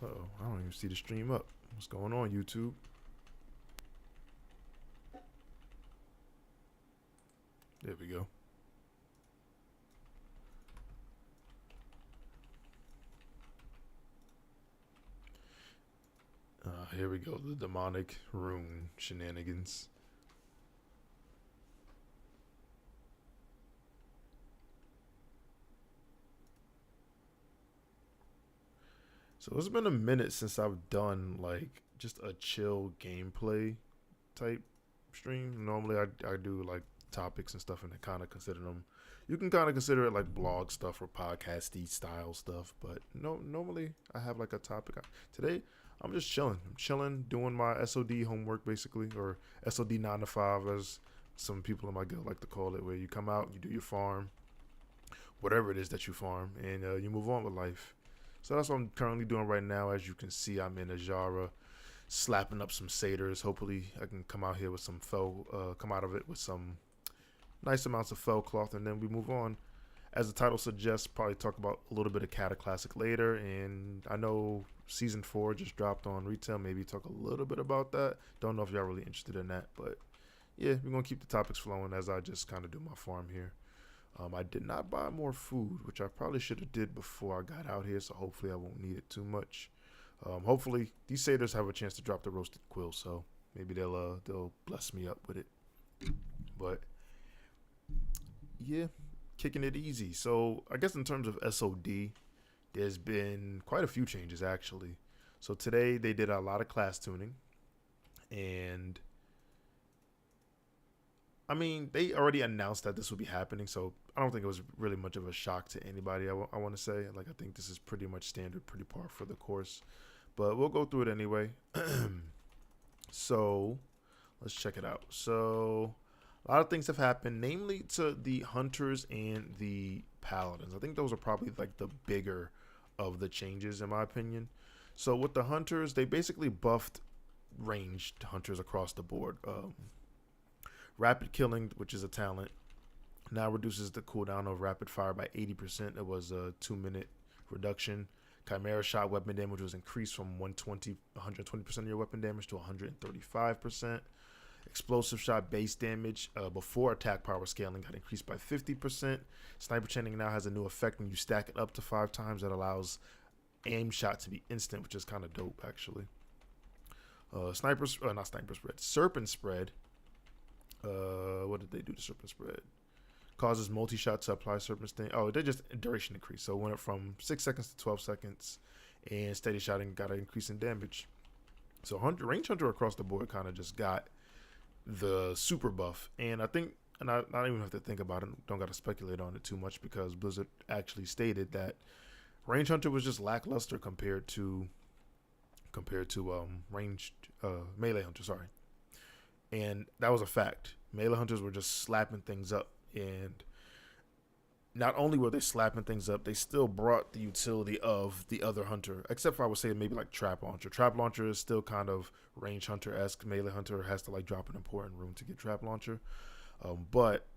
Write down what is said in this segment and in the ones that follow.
Uh-oh, I don't even see the stream up. What's going on, YouTube? There we go. Here we go. The demonic rune shenanigans. So it's been a minute since I've done like just a chill gameplay type stream. Normally I do like topics and stuff and I kind of consider them. You can kind of consider it like blog stuff or podcasty style stuff, but no, normally I have like a topic. Today I'm just chilling. I'm chilling, doing my SOD homework basically, or SOD 9 to 5 as some people in my guild like to call it, where you come out, you do your farm, whatever it is that you farm, and you move on with life. So that's what I'm currently doing right now. As you can see, I'm in a Jara, slapping up some satyrs. Hopefully, I can come out here with some fell, come out of it with some nice amounts of fell cloth, and then we move on. As the title suggests, probably talk about a little bit of Cataclysm later. And I know season 4 just dropped on retail. Maybe talk a little bit about that. Don't know if y'all really interested in that, but yeah, we're gonna keep the topics flowing as I just kind of do my farm here. I did not buy more food, which I probably should have did before I got out here, so hopefully I won't need it too much. Hopefully these satyrs have a chance to drop the roasted quill, so maybe they'll bless me up with it. But yeah, kicking it easy. So I guess in terms of SOD, there's been quite a few changes actually. So today they did a lot of class tuning, and I mean, they already announced that this would be happening, so I don't think it was really much of a shock to anybody. I want to say, like, I think this is pretty much standard, pretty par for the course. But we'll go through it anyway. So let's check it out. So a lot of things have happened, namely to the hunters and the paladins. I think those are probably like the bigger of the changes, in my opinion. So with the hunters, they basically buffed ranged hunters across the board. Rapid killing, which is a talent, now reduces the cooldown of rapid fire by 80%. It was a 2-minute reduction. Chimera shot weapon damage was increased from 120% of your weapon damage to 135%. Explosive shot base damage before attack power scaling got increased by 50%. Sniper chaining now has a new effect when you stack it up to 5 times that allows aim shot to be instant, which is kind of dope actually. Not sniper spread, serpent spread. What did they do to serpent spread? Causes multi-shot to apply serpent sting. Oh, they just duration increase. So it went up from 6 seconds to 12 seconds, and steady shotting got an increase in damage. So range hunter across the board kind of just got the super buff, and I think, and I don't even have to think about it. Don't got to speculate on it too much because Blizzard actually stated that range hunter was just lackluster compared to ranged melee hunter. Sorry. And that was a fact. Melee hunters were just slapping things up. And not only were they slapping things up, they still brought the utility of the other hunter. Except for, I would say, maybe like Trap Launcher. Trap Launcher is still kind of range hunter-esque. Melee hunter has to like drop an important rune to get Trap Launcher. But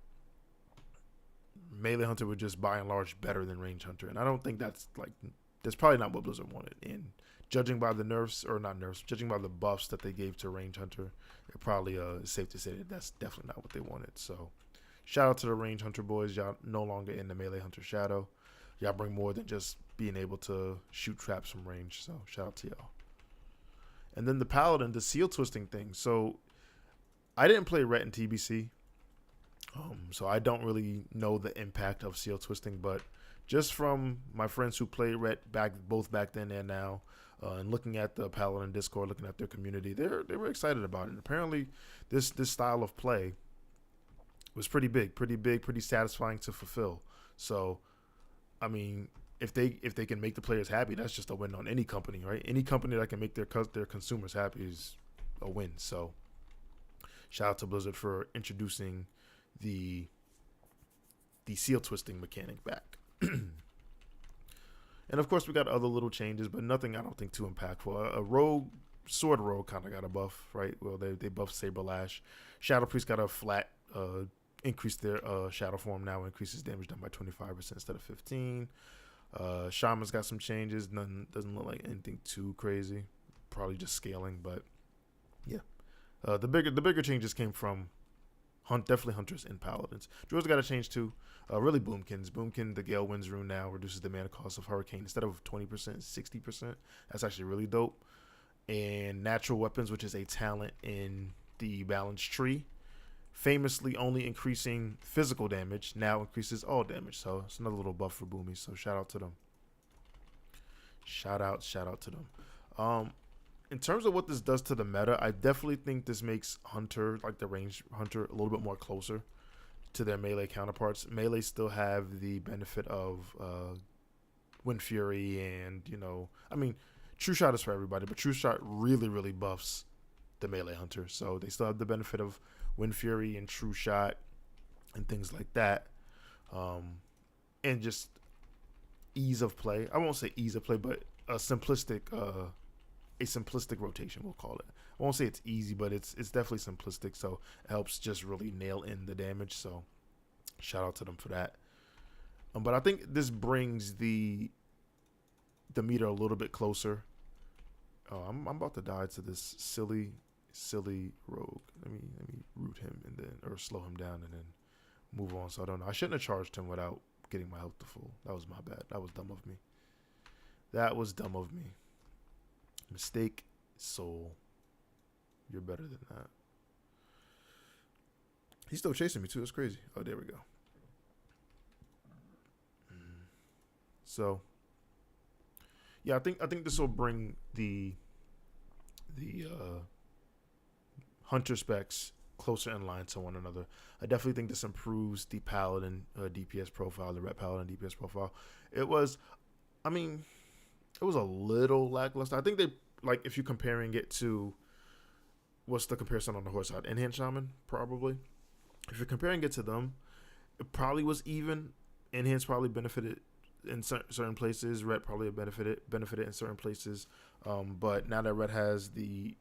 Melee hunter were just by and large better than range hunter. And I don't think that's probably not what Blizzard wanted. And judging by the judging by the buffs that they gave to range hunter, it probably is safe to say that that's definitely not what they wanted. So shout out to the range hunter boys. Y'all no longer in the melee hunter shadow. Y'all bring more than just being able to shoot traps from range. So shout out to y'all. And then the paladin, the seal twisting thing. So I didn't play Ret in TBC. So I don't really know the impact of seal twisting, but just from my friends who played Ret both back then and now, and looking at the Paladin Discord, looking at their community, they were excited about it. And apparently, this style of play was pretty big, pretty satisfying to fulfill. So, I mean, if they can make the players happy, that's just a win on any company, right? Any company that can make their consumers happy is a win. So, shout out to Blizzard for introducing the seal twisting mechanic back. And of course we got other little changes, but nothing I don't think too impactful. A sword rogue kind of got a buff, right? Well, they buffed Saber Lash. Shadow Priest got a flat increase their shadow form now, increases damage done by 25% instead of 15. Shaman's got some changes. Nothing doesn't look like anything too crazy. Probably just scaling, but yeah. The bigger changes came from definitely hunters and paladins. Druids got a change too. Really boomkins. Boomkin, the Gale Winds rune now reduces the mana cost of Hurricane instead of 20%, 60%. That's actually really dope. And natural weapons, which is a talent in the balance tree, famously only increasing physical damage, now increases all damage. So it's another little buff for Boomies. So shout out to them. Shout out to them. In terms of what this does to the meta, I definitely think this makes Hunter, like the range Hunter, a little bit more closer to their melee counterparts. Melee still have the benefit of Wind Fury and, I mean, True Shot is for everybody, but True Shot really, really buffs the melee Hunter. So they still have the benefit of Wind Fury and True Shot and things like that. And just ease of play. I won't say ease of play, but a simplistic rotation, we'll call it. I won't say it's easy, but it's definitely simplistic, so it helps just really nail in the damage. So shout out to them for that. But I think this brings the meter a little bit closer. Oh, I'm about to die to this silly rogue. Let me root him and then, or slow him down and then move on. So I don't know. I shouldn't have charged him without getting my health to full. That was my bad. That was dumb of me. Mistake, soul. You're better than that. He's still chasing me too. That's crazy. Oh, there we go. So, yeah, I think this will bring the hunter specs closer in line to one another. I definitely think this improves the paladin DPS profile, the ret paladin DPS profile. It was a little lackluster. I think they, like, if you're comparing it to, what's the comparison on the horse side? Enhanced Shaman, probably. If you're comparing it to them, it probably was even. Enhanced probably benefited in certain places. Ret probably benefited in certain places. But now that Ret has the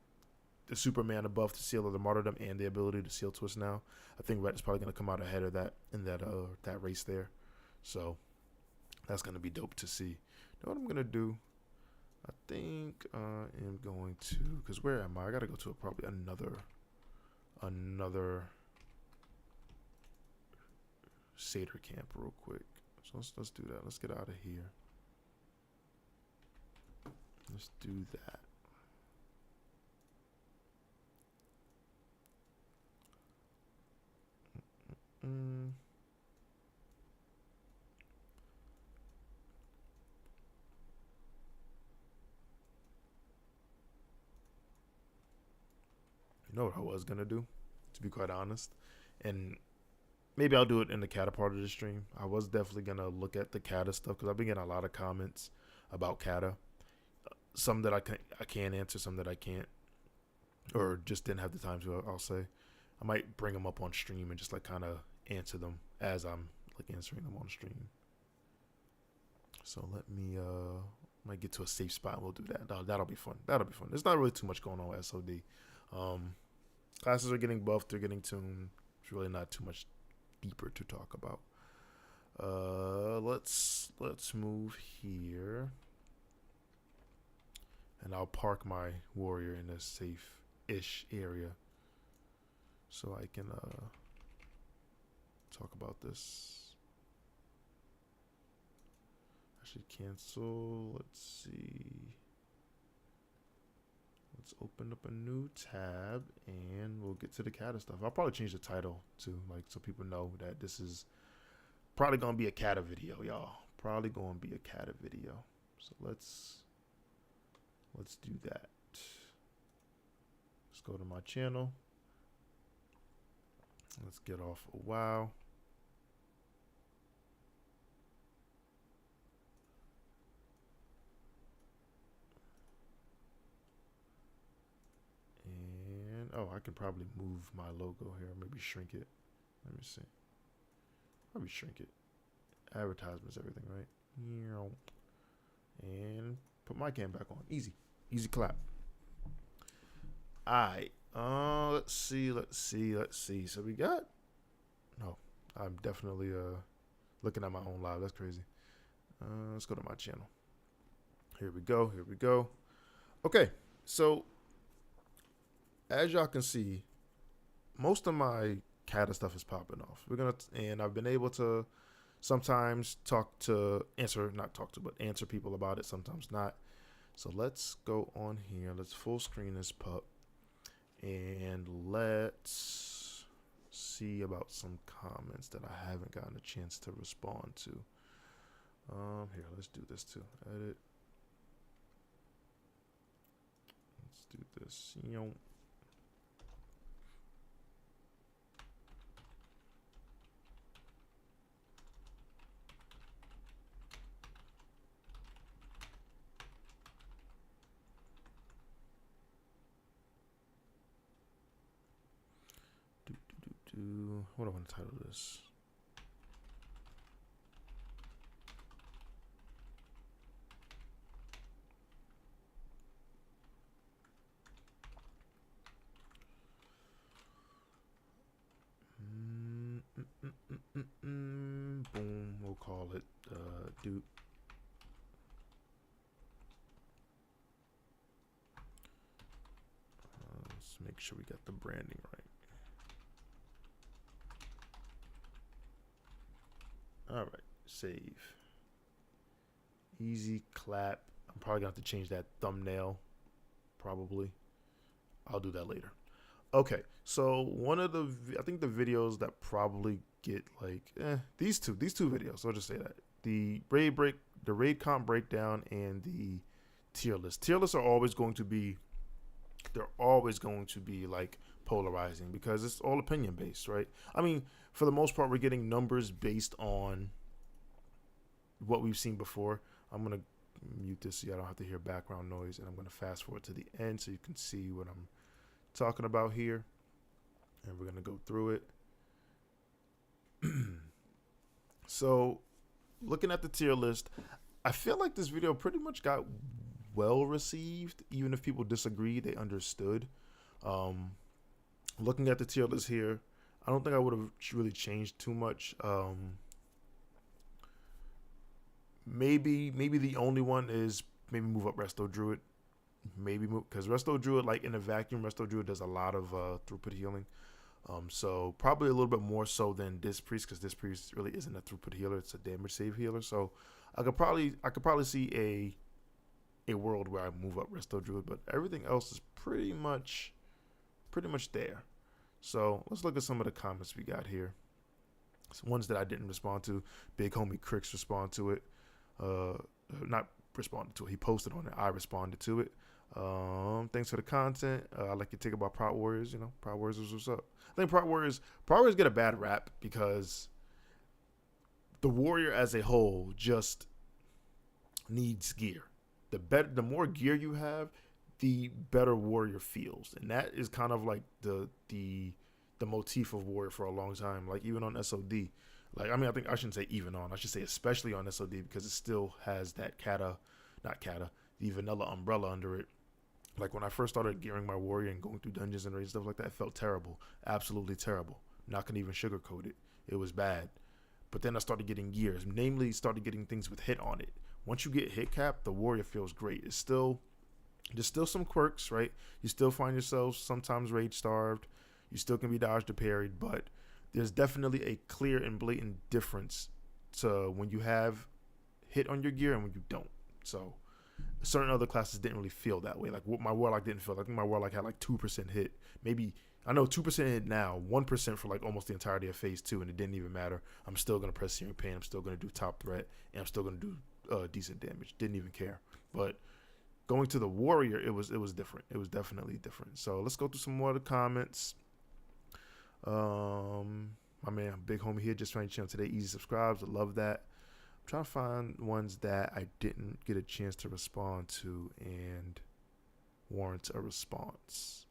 Superman above the Seal of the Martyrdom and the ability to Seal Twist now, I think Ret is probably going to come out ahead of that in that race there. So that's going to be dope to see. You know what I'm going to do? I think I am going to, because where am I? I got to go to probably another Satyr camp real quick. So let's do that. Let's get out of here. Let's do that. You know what I was gonna do, to be quite honest, and maybe I'll do it in the Cata part of the stream. I was definitely gonna look at the Cata stuff because I've been getting a lot of comments about Cata. Some that I can answer, some that I can't, or just didn't have the time to. I'll say I might bring them up on stream and just like kind of answer them as I'm like answering them on stream. So let me might get to a safe spot and we'll do that. That'll be fun. There's not really too much going on with SOD. Classes are getting buffed, they're getting tuned. There's really not too much deeper to talk about. Let's move here, and I'll park my warrior in a safe-ish area so I can talk about this. I should cancel. Let's see. Let's open up a new tab and we'll get to the Cata stuff. I'll probably change the title too, like so people know that this is probably gonna be a Cata video, y'all. Probably gonna be a Cata video. So let's do that. Let's go to my channel. Let's get off a WoW. Oh, I can probably move my logo here. Maybe shrink it. Let me see. Probably shrink it. Advertisements, everything, right? And put my cam back on. Easy. Easy clap. Alright. Let's see. So we got... No. I'm definitely looking at my own live. That's crazy. Let's go to my channel. Here we go. Here we go. Okay, so as y'all can see, most of my Cata stuff is popping off. And I've been able to sometimes answer people about it, sometimes not. So let's go on here. Let's full screen this pup, and let's see about some comments that I haven't gotten a chance to respond to. Here, let's do this too. Edit. Let's do this. What do I want to title this? Boom. We'll call it dude. Let's make sure we got the branding right. All right, save. Easy clap. I'm probably gonna have to change that thumbnail. Probably. I'll do that later. Okay, so I think the videos that probably get like these two videos. I'll just say that the raid comp breakdown and the tier list. Tier lists are always going to be. They're always going to be like polarizing because it's all opinion based, right? I mean, for the most part, we're getting numbers based on what we've seen before. I'm gonna mute this so I don't have to hear background noise, and I'm gonna fast forward to the end so you can see what I'm talking about here, and we're gonna go through it. So, looking at the tier list, I feel like this video pretty much got well received. Even if people disagree, they understood. Looking at the tier list here, I don't think I would have really changed too much. Maybe the only one is maybe move up Resto Druid. Maybe move, because Resto Druid, like in a vacuum, Resto Druid does a lot of throughput healing. So probably a little bit more so than Disc Priest, because Disc Priest really isn't a throughput healer; it's a damage save healer. So I could probably see a world where I move up Resto Druid, but everything else is pretty much there. So let's look at some of the comments we got here. Some ones that I didn't respond to. Big homie Cricks respond to it. Not responded to it. He posted on it. I responded to it. Thanks for the content. I like your take about Prot Warriors. Prot Warriors is what's up. I think Prot Warriors get a bad rap because the warrior as a whole just needs gear. The more gear you have, the better warrior feels, and that is kind of like the motif of warrior for a long time. Like even on SOD, like I think I shouldn't say even on. I should say especially on SOD because it still has that the vanilla umbrella under it. Like when I first started gearing my warrior and going through dungeons and raids, stuff like that, it felt terrible, absolutely terrible. Not gonna even sugarcoat it. It was bad. But then I started getting gears, namely started getting things with hit on it. Once you get hit cap, the warrior feels great. There's still some quirks, right? You still find yourself sometimes rage starved. You still can be dodged or parried, but there's definitely a clear and blatant difference to when you have hit on your gear and when you don't. So certain other classes didn't really feel that way. Like what my warlock didn't feel. I think my warlock had like 2% hit. Maybe I know 2% hit now, 1% for like almost the entirety of phase 2, and it didn't even matter. I'm still gonna press Searing Pain. I'm still gonna do top threat, and I'm still gonna do decent damage. Didn't even care. But going to the warrior, it was different. It was definitely different. So let's go through some more of the comments. My man, big homie here, just joined the channel today. Easy subscribes. I love that. I'm trying to find ones that I didn't get a chance to respond to and warrant a response.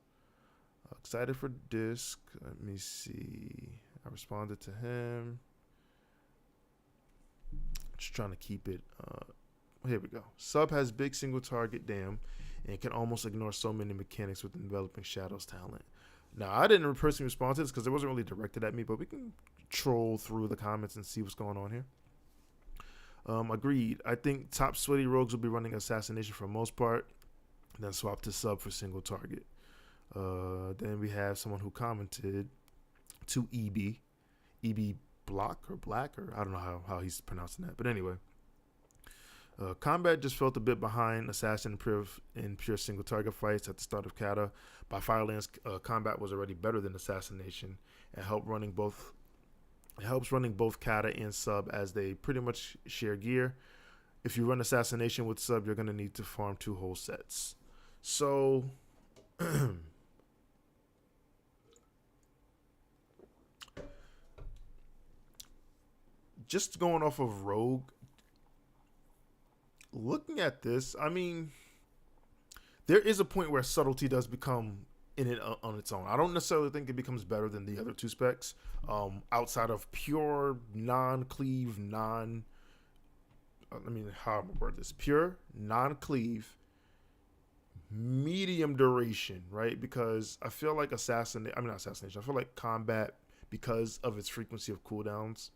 Excited for Disc. Let me see. I responded to him. Just trying to keep it. Here we go. Sub has big single target dam and can almost ignore so many mechanics with enveloping shadows talent. Now, I didn't personally respond to this because it wasn't really directed at me, but we can troll through the comments and see what's going on here. Agreed. I think top sweaty rogues will be running assassination for the most part, then swap to sub for single target. Then we have someone who commented to EB Block or Black, or I don't know how he's pronouncing that. But anyway, combat just felt a bit behind Assassin in pure single target fights at the start of Cata. By Firelands, combat was already better than Assassination and helps running both Cata and sub as they pretty much share gear. If you run Assassination with sub, you're going to need to farm 2 whole sets. So just going off of Rogue, looking at this, I mean, there is a point where subtlety does become in it on its own. I don't necessarily think it becomes better than the other 2 specs. Outside of pure non-cleave, how am I word this? Pure non-cleave, medium duration, right? Because I feel like Assassination. I feel like combat, because of its frequency of cooldowns,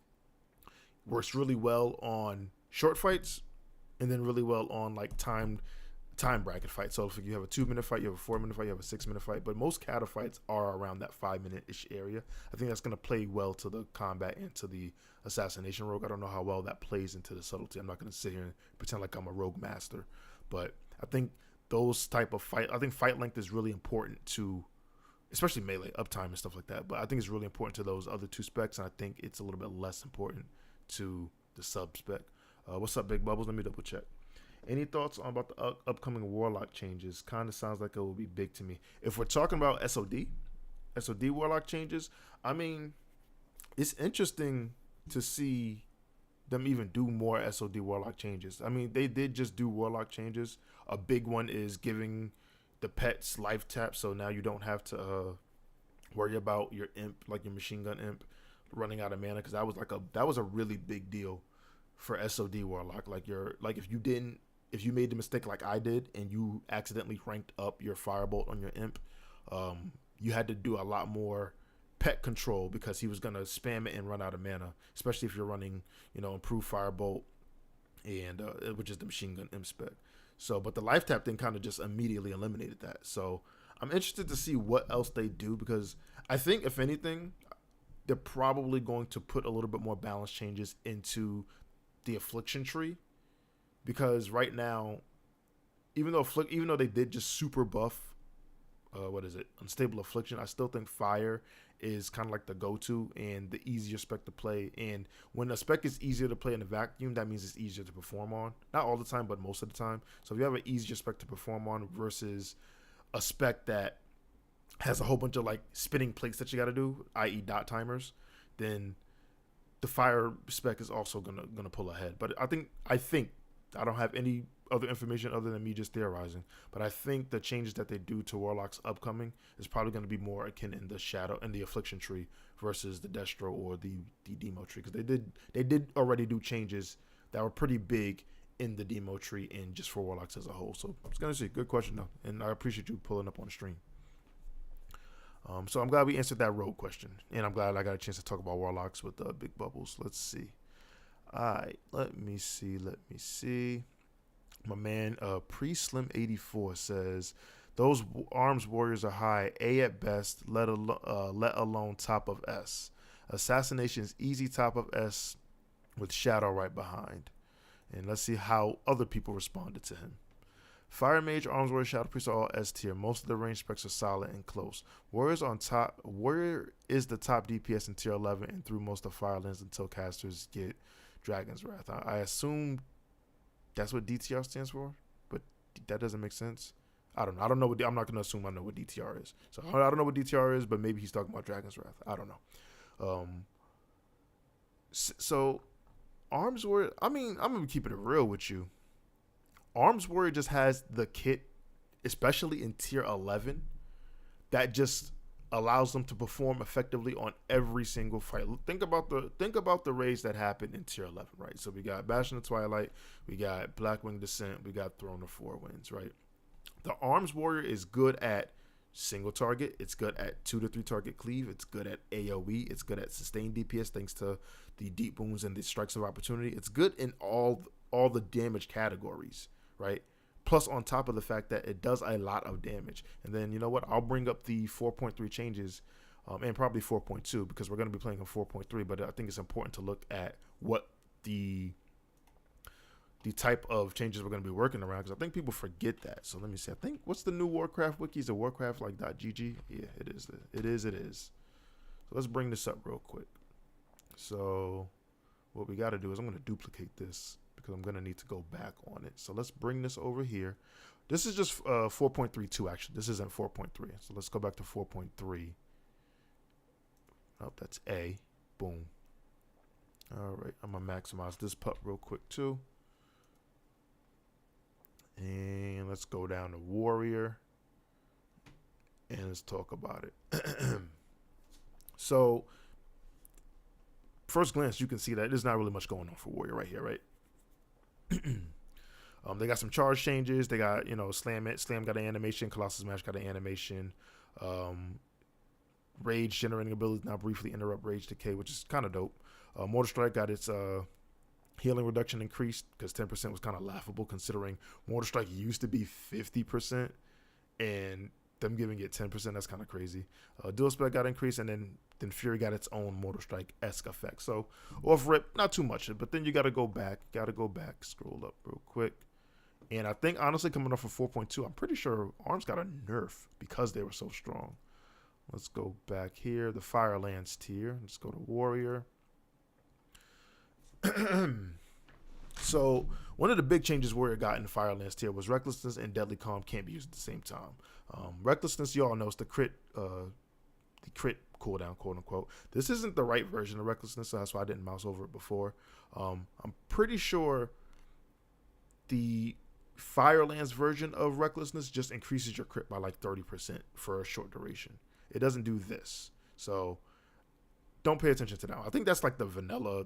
works really well on short fights, and then really well on like time bracket fights. So if you have a 2-minute fight, you have a 4-minute fight, you have a 6-minute fight. But most Cata fights are around that 5-minute-ish area. I think that's going to play well to the combat and to the assassination rogue. I don't know how well that plays into the subtlety. I'm not going to sit here and pretend like I'm a rogue master. But I think those type of fight length is really important to, especially melee, uptime and stuff like that. But I think it's really important to those other 2 specs, and I think it's a little bit less important to the sub spec. What's up, Big Bubbles? Let me double check. Any thoughts on about the upcoming Warlock changes? Kind of sounds like it will be big to me. If we're talking about SOD Warlock changes, I mean, it's interesting to see them even do more SOD Warlock changes. I mean, they did just do Warlock changes. A big one is giving the pets life tap, so now you don't have to worry about your imp, like your machine gun imp, running out of mana, because that was a really big deal for SOD Warlock. If you made the mistake like I did and you accidentally ranked up your firebolt on your imp, you had to do a lot more pet control because he was going to spam it and run out of mana, especially if you're running, improved firebolt and which is the machine gun imp spec. So, but the life tap thing kind of just immediately eliminated that. So I'm interested to see what else they do, because I think if anything, they're probably going to put a little bit more balance changes into the affliction tree, because right now, even though they did just super buff, unstable affliction, I still think fire is kind of like the go-to and the easier spec to play. And when a spec is easier to play in a vacuum, that means it's easier to perform on. Not all the time, but most of the time. So if you have an easier spec to perform on versus a spec that has a whole bunch of like spinning plates that you got to do, i.e. dot timers, then the fire spec is also gonna pull ahead. But I think I don't have any other information other than me just theorizing, but I think the changes that they do to Warlock's upcoming is probably going to be more akin in the Shadow and the Affliction tree versus the Destro or the Demo tree, because they did already do changes that were pretty big in the Demo tree and just for Warlocks as a whole. So I was going to say, good question though, and I appreciate you pulling up on the stream. So I'm glad we answered that rogue question, and I'm glad I got a chance to talk about Warlocks with Big Bubbles. Let's see. All right, let me see. My man, Pre-Slim84 says, those arms warriors are high, A at best, let alone top of S. Assassination is easy top of S with Shadow right behind. And let's see how other people responded to him. Fire Mage, Arms Warrior, Shadow Priest are all S tier. Most of the range specs are solid and close. Warriors on top. Warrior is the top DPS in tier 11 and through most of Firelands until casters get Dragon's Wrath. I assume that's what DTR stands for, but that doesn't make sense. I don't know. I'm not going to assume I know what DTR is. So I don't know what DTR is, but maybe he's talking about Dragon's Wrath. I don't know. So Arms Warrior, I mean, I'm going to keep it real with you. Arms Warrior just has the kit, especially in tier 11, that just allows them to perform effectively on every single fight. Think about the raids that happened in tier 11, right? So we got Bastion of Twilight, we got Blackwing Descent, we got Throne of Four Winds, right? The Arms Warrior is good at single target. It's good at 2 to 3 target cleave. It's good at AoE. It's good at sustained DPS thanks to the deep wounds and the strikes of opportunity. It's good in all the damage categories, right? Plus, on top of the fact that it does a lot of damage. And then, you know what? I'll bring up the 4.3 changes and probably 4.2 because we're going to be playing on 4.3. But I think it's important to look at what the type of changes we're going to be working around, because I think people forget that. So let me see. I think, what's the new Warcraft wiki? Is it Warcraft like .gg? Yeah, it is. It is. So let's bring this up real quick. So what we got to do is I'm going to duplicate this because I'm going to need to go back on it. So let's bring this over here. This is just 4.32 actually. This isn't 4.3. So let's go back to 4.3. Oh, that's A. Boom. All right. I'm going to maximize this pup real quick too. And let's go down to Warrior. And let's talk about it. So, first glance, you can see that there's not really much going on for Warrior right here, right? They got some charge changes. They got, Slam got an animation. Colossus Smash got an animation. Rage generating ability now briefly interrupt rage decay, which is kind of dope. Mortal Strike got its healing reduction increased because 10% was kind of laughable considering Mortal Strike used to be 50% and them giving it 10%, that's kind of crazy. Dual Spec got increased, and then Fury got its own Mortal Strike-esque effect. So off rip, not too much, but then you got to go back, scroll up real quick. And I think honestly coming off of 4.2, I'm pretty sure ARMS got a nerf because they were so strong. Let's go back here, the Firelands tier. Let's go to Warrior. So one of the big changes Warrior got in the Firelands tier was Recklessness and Deadly Calm can't be used at the same time. Recklessness, you all know, is the crit cooldown, quote unquote. This isn't the right version of Recklessness, so that's why I didn't mouse over it before. I'm pretty sure the Firelands version of Recklessness just increases your crit by like 30% for a short duration. It doesn't do this, so don't pay attention to that. I think that's like the vanilla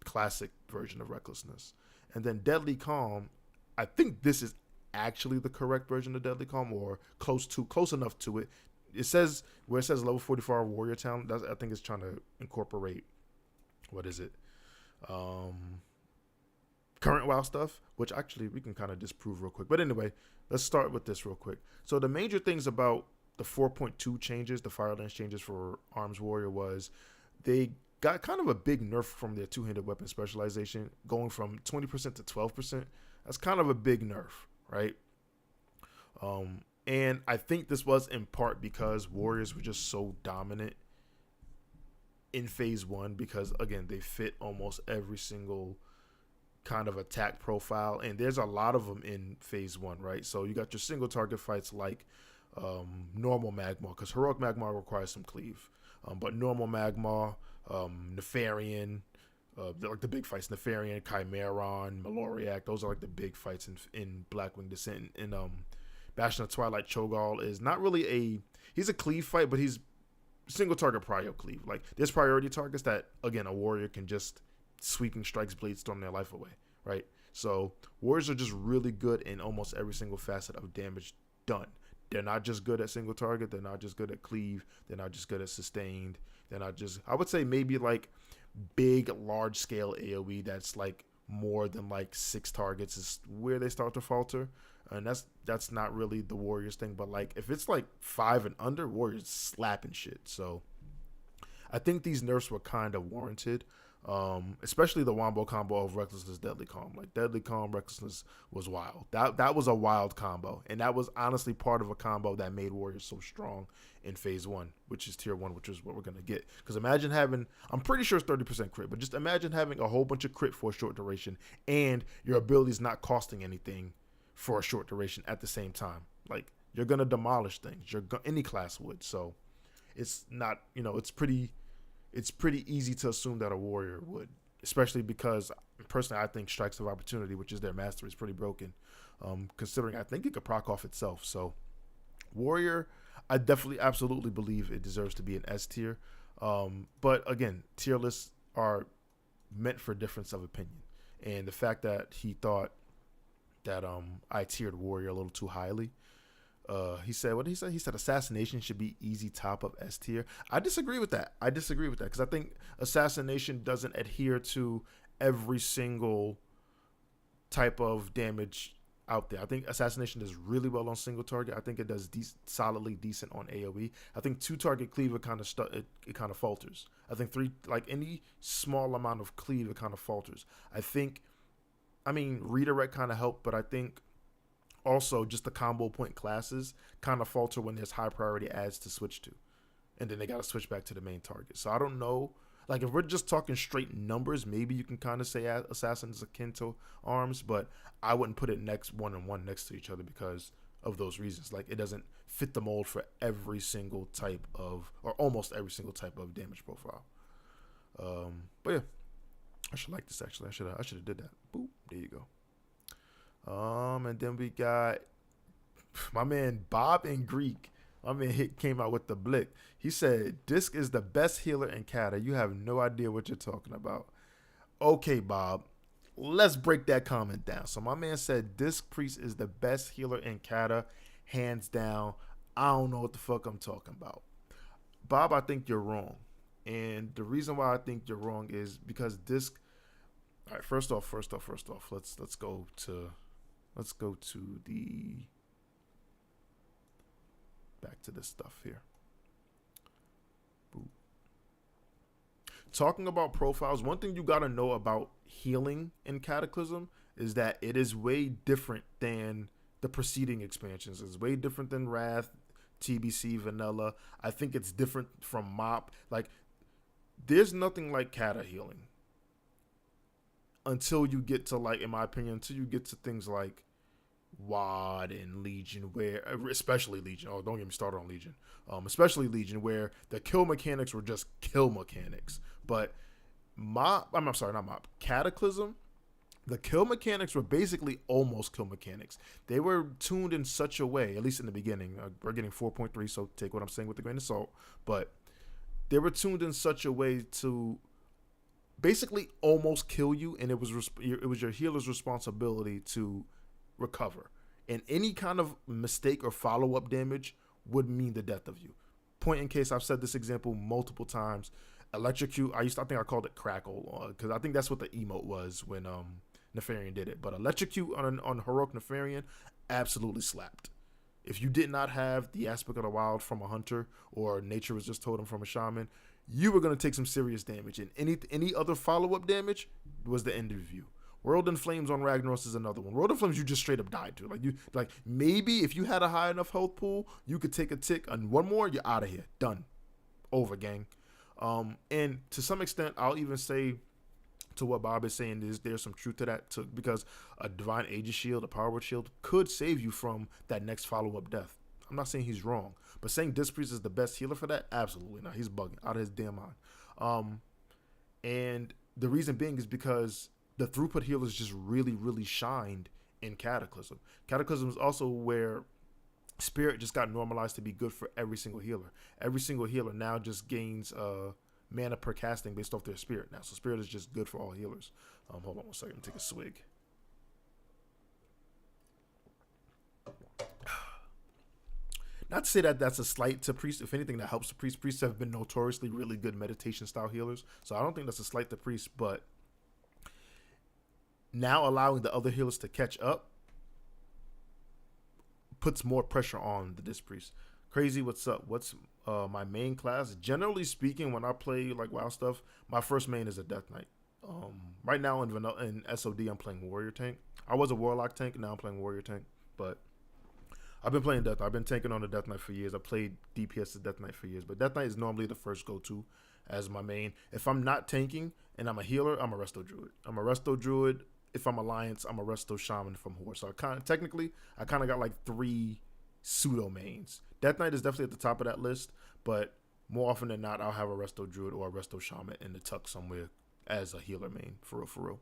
classic version of Recklessness. And then Deadly Calm, I think this is actually the correct version of Deadly Calm, or close enough to it. It says level 44 Warrior talent. I think it's trying to incorporate, what is it? Current WoW stuff, which actually we can kind of disprove real quick. But anyway, let's start with this real quick. So the major things about the 4.2 changes, the Firelands changes for ARMS Warrior, was they got kind of a big nerf from their two-handed weapon specialization, going from 20% to 12%. That's kind of a big nerf, right? And I think this was in part because Warriors were just so dominant in phase 1 because, again, they fit almost every single kind of attack profile, and there's a lot of them in phase 1, right? So you got your single target fights like normal Magma, because Heroic Magma requires some cleave, but normal Magma, Nefarian, like the big fights, Nefarian, Chimeron, Maloriak, those are like the big fights in Blackwing Descent. And Bastion of Twilight Cho'Gall is not really he's a cleave fight, but he's single target prio cleave. Like there's priority targets that, again, a warrior can just sweeping strikes, blade storm their life away, right? So warriors are just really good in almost every single facet of damage done. They're not just good at single target. They're not just good at cleave. They're not just good at sustained. They're not just, I would say maybe like big, large scale AoE that's like more than like 6 targets is where they start to falter. And that's not really the Warriors thing. But like if it's like 5 and under, Warriors slapping shit. So I think these nerfs were kind of warranted. Especially the Wombo combo of Recklessness, Deadly Calm. Like Deadly Calm, Recklessness was wild. That was a wild combo, and that was honestly part of a combo that made Warriors so strong in phase 1, which is tier 1, which is what we're gonna get. Because imagine having, I'm pretty sure it's 30% crit, but just imagine having a whole bunch of crit for a short duration, and your abilities not costing anything for a short duration at the same time. Like you're gonna demolish things. Any class would. So it's not, it's pretty easy to assume that a warrior would, especially because personally I think Strikes of Opportunity, which is their mastery, is pretty broken, considering I think it could proc off itself. So warrior, I definitely absolutely believe it deserves to be an S tier, but again, tier lists are meant for difference of opinion, and the fact that he thought that I tiered warrior a little too highly, He said, what did he say? He said assassination should be easy top of S tier. I disagree with that. Because I think assassination doesn't adhere to every single type of damage out there. I think assassination does really well on single target. I think it does solidly decent on AoE. I think two target cleaver kind of it kind of falters. I think three, like any small amount of cleave, it kind of falters. I mean redirect kind of helped, but I think also just the combo point classes kind of falter when there's high priority adds to switch to, and then they got to switch back to the main target. So I don't know. Like if we're just talking straight numbers, maybe you can kind of say assassin is akin to arms, but I wouldn't put it next one and one next to each other because of those reasons. Like it doesn't fit the mold for every single type of, or almost every single type of damage profile. But yeah, I should like this actually. I should have did that. Boop, there you go. And then we got my man Bob in Greek. My man came out with the blick. He said, Disc is the best healer in Cata. You have no idea what you're talking about. Okay, Bob, let's break that comment down. So my man said Disc Priest is the best healer in Cata, hands down. I don't know what the fuck I'm talking about. Bob, I think you're wrong. And the reason why I think you're wrong is because Disc. All right, first off, let's go to the back to this stuff here. Boop. Talking about profiles, one thing you gotta know about healing in Cataclysm is that it is way different than the preceding expansions. It's way different than Wrath, TBC, Vanilla. I think it's different from Mop. Like, there's nothing like Cata healing until you get to, like, in my opinion, until you get to things like WoD and Legion, where especially Legion. Oh, don't get me started on Legion. Especially Legion, where the kill mechanics were just kill mechanics. But I'm sorry, not Mop. Cataclysm, the kill mechanics were basically almost kill mechanics. They were tuned in such a way, at least in the beginning. We're getting 4.3, so take what I'm saying with a grain of salt. But they were tuned in such a way to basically almost kill you, and it was your healer's responsibility to recover. And any kind of mistake or follow-up damage would mean the death of you. Point in case, I've said this example multiple times. Electrocute, I think I called it Crackle, because I think that's what the emote was when Nefarian did it. But Electrocute on Heroic Nefarian absolutely slapped. If you did not have the aspect of the wild from a hunter, or nature was just totem from a shaman, you were going to take some serious damage. And any other follow-up damage was the end of you. World in Flames on Ragnaros is another one. World in Flames, you just straight up died to. Like maybe if you had a high enough health pool, you could take a tick, and one more, you're out of here. Done. Over, gang. And to some extent, I'll even say to what Bob is saying, there's some truth to that, because a Divine Aegis shield, a Power Word shield, could save you from that next follow-up death. I'm not saying he's wrong, but saying Disc Priest is the best healer for that, absolutely not. He's bugging out of his damn mind. And the reason being is because the throughput healers just really, really shined in Cataclysm. Cataclysm is also where Spirit just got normalized to be good for every single healer. Every single healer now just gains mana per casting based off their Spirit now. So Spirit is just good for all healers. Hold on one second. Take a swig. Not to say that that's a slight to Priest. If anything, that helps the Priest. Priests have been notoriously really good meditation style healers. So I don't think that's a slight to Priest, but now allowing the other healers to catch up puts more pressure on the Disc Priest. Crazy, what's up? What's my main class? Generally speaking, when I play like WoW stuff, my first main is a Death Knight. Right now in SOD, I'm playing Warrior Tank. I was a Warlock tank, now I'm playing Warrior Tank. But I've been playing Death Knight. I've been tanking on the Death Knight for years. I played DPS to Death Knight for years. But Death Knight is normally the first go-to as my main. If I'm not tanking and I'm a healer, I'm a Resto Druid. If I'm Alliance, I'm a Resto Shaman from Horde. So I kind of got like 3 pseudo mains. Death Knight is definitely at the top of that list, but more often than not, I'll have a Resto Druid or a Resto Shaman in the tuck somewhere as a healer main, for real.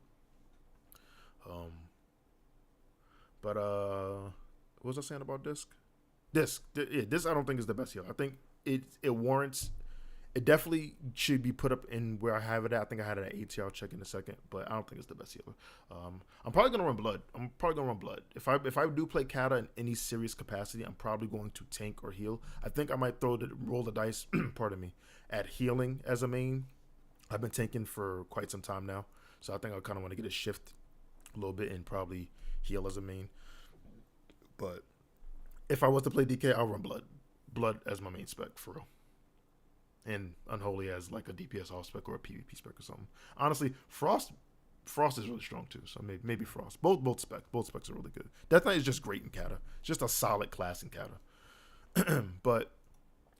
What was I saying about Disc? Disc, I don't think is the best healer. I think it warrants It definitely should be put up in where I have it at. I think I had it at 80. I'll check in a second, but I don't think it's the best healer. I'm probably gonna run blood. If I do play Cata in any serious capacity, I'm probably going to tank or heal. I think I might roll the dice. Pardon me, at healing as a main. I've been tanking for quite some time now, so I think I kind of want to get a shift a little bit and probably heal as a main. But if I was to play DK, I'll run blood as my main spec for real. And Unholy as like a DPS off spec or a PvP spec or something. Honestly, Frost is really strong too, so maybe Frost. Both specs are really good. Death Knight is just great in Cata. It's just a solid class in Cata. But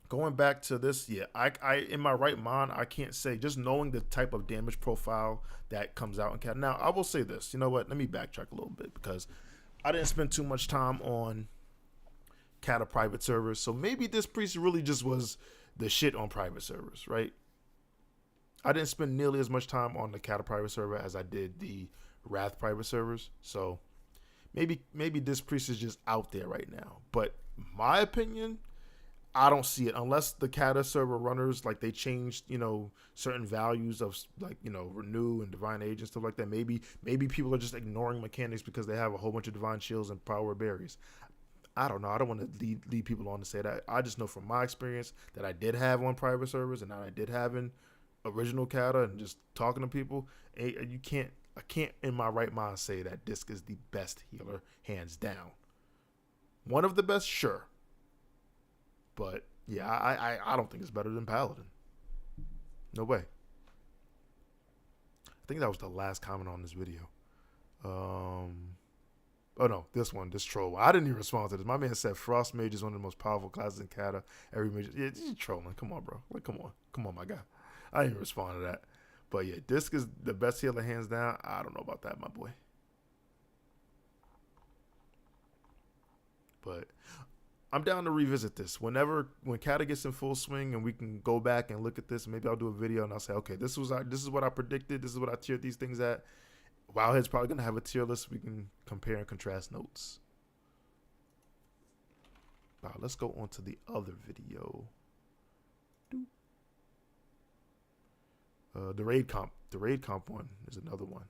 going back to this, yeah, I in my right mind, I can't say, just knowing the type of damage profile that comes out in Cata. Now, I will say this. You know what? Let me backtrack a little bit because I didn't spend too much time on Cata private servers, so maybe this priest really just was the shit on private servers, right? I didn't spend nearly as much time on the Cata private server as I did the Wrath private servers, so maybe this priest is just out there right now. But my opinion, I don't see it unless the Cata server runners, like, they changed, certain values of, like, renew and divine age and stuff like that. Maybe people are just ignoring mechanics because they have a whole bunch of divine shields and power berries. I don't know. I don't want to lead people on to say that. I just know from my experience that I did have on private servers and that I did have in original Cata, and just talking to people, I can't in my right mind say that Disc is the best healer, hands down. One of the best, sure. But yeah, I don't think it's better than Paladin. No way. I think that was the last comment on this video. Oh no, this troll. I didn't even respond to this. My man said Frost Mage is one of the most powerful classes in Cata. Every mage, yeah, this is trolling. Come on, bro. Like, come on, my guy. I didn't even respond to that. But yeah, Disc is the best healer, hands down. I don't know about that, my boy. But I'm down to revisit this when Cata gets in full swing and we can go back and look at this. Maybe I'll do a video and I'll say, okay, this is what I predicted. This is what I tiered these things at. Wildhead's probably going to have a tier list. We can compare and contrast notes. All right, let's go on to the other video. The raid comp one is another one.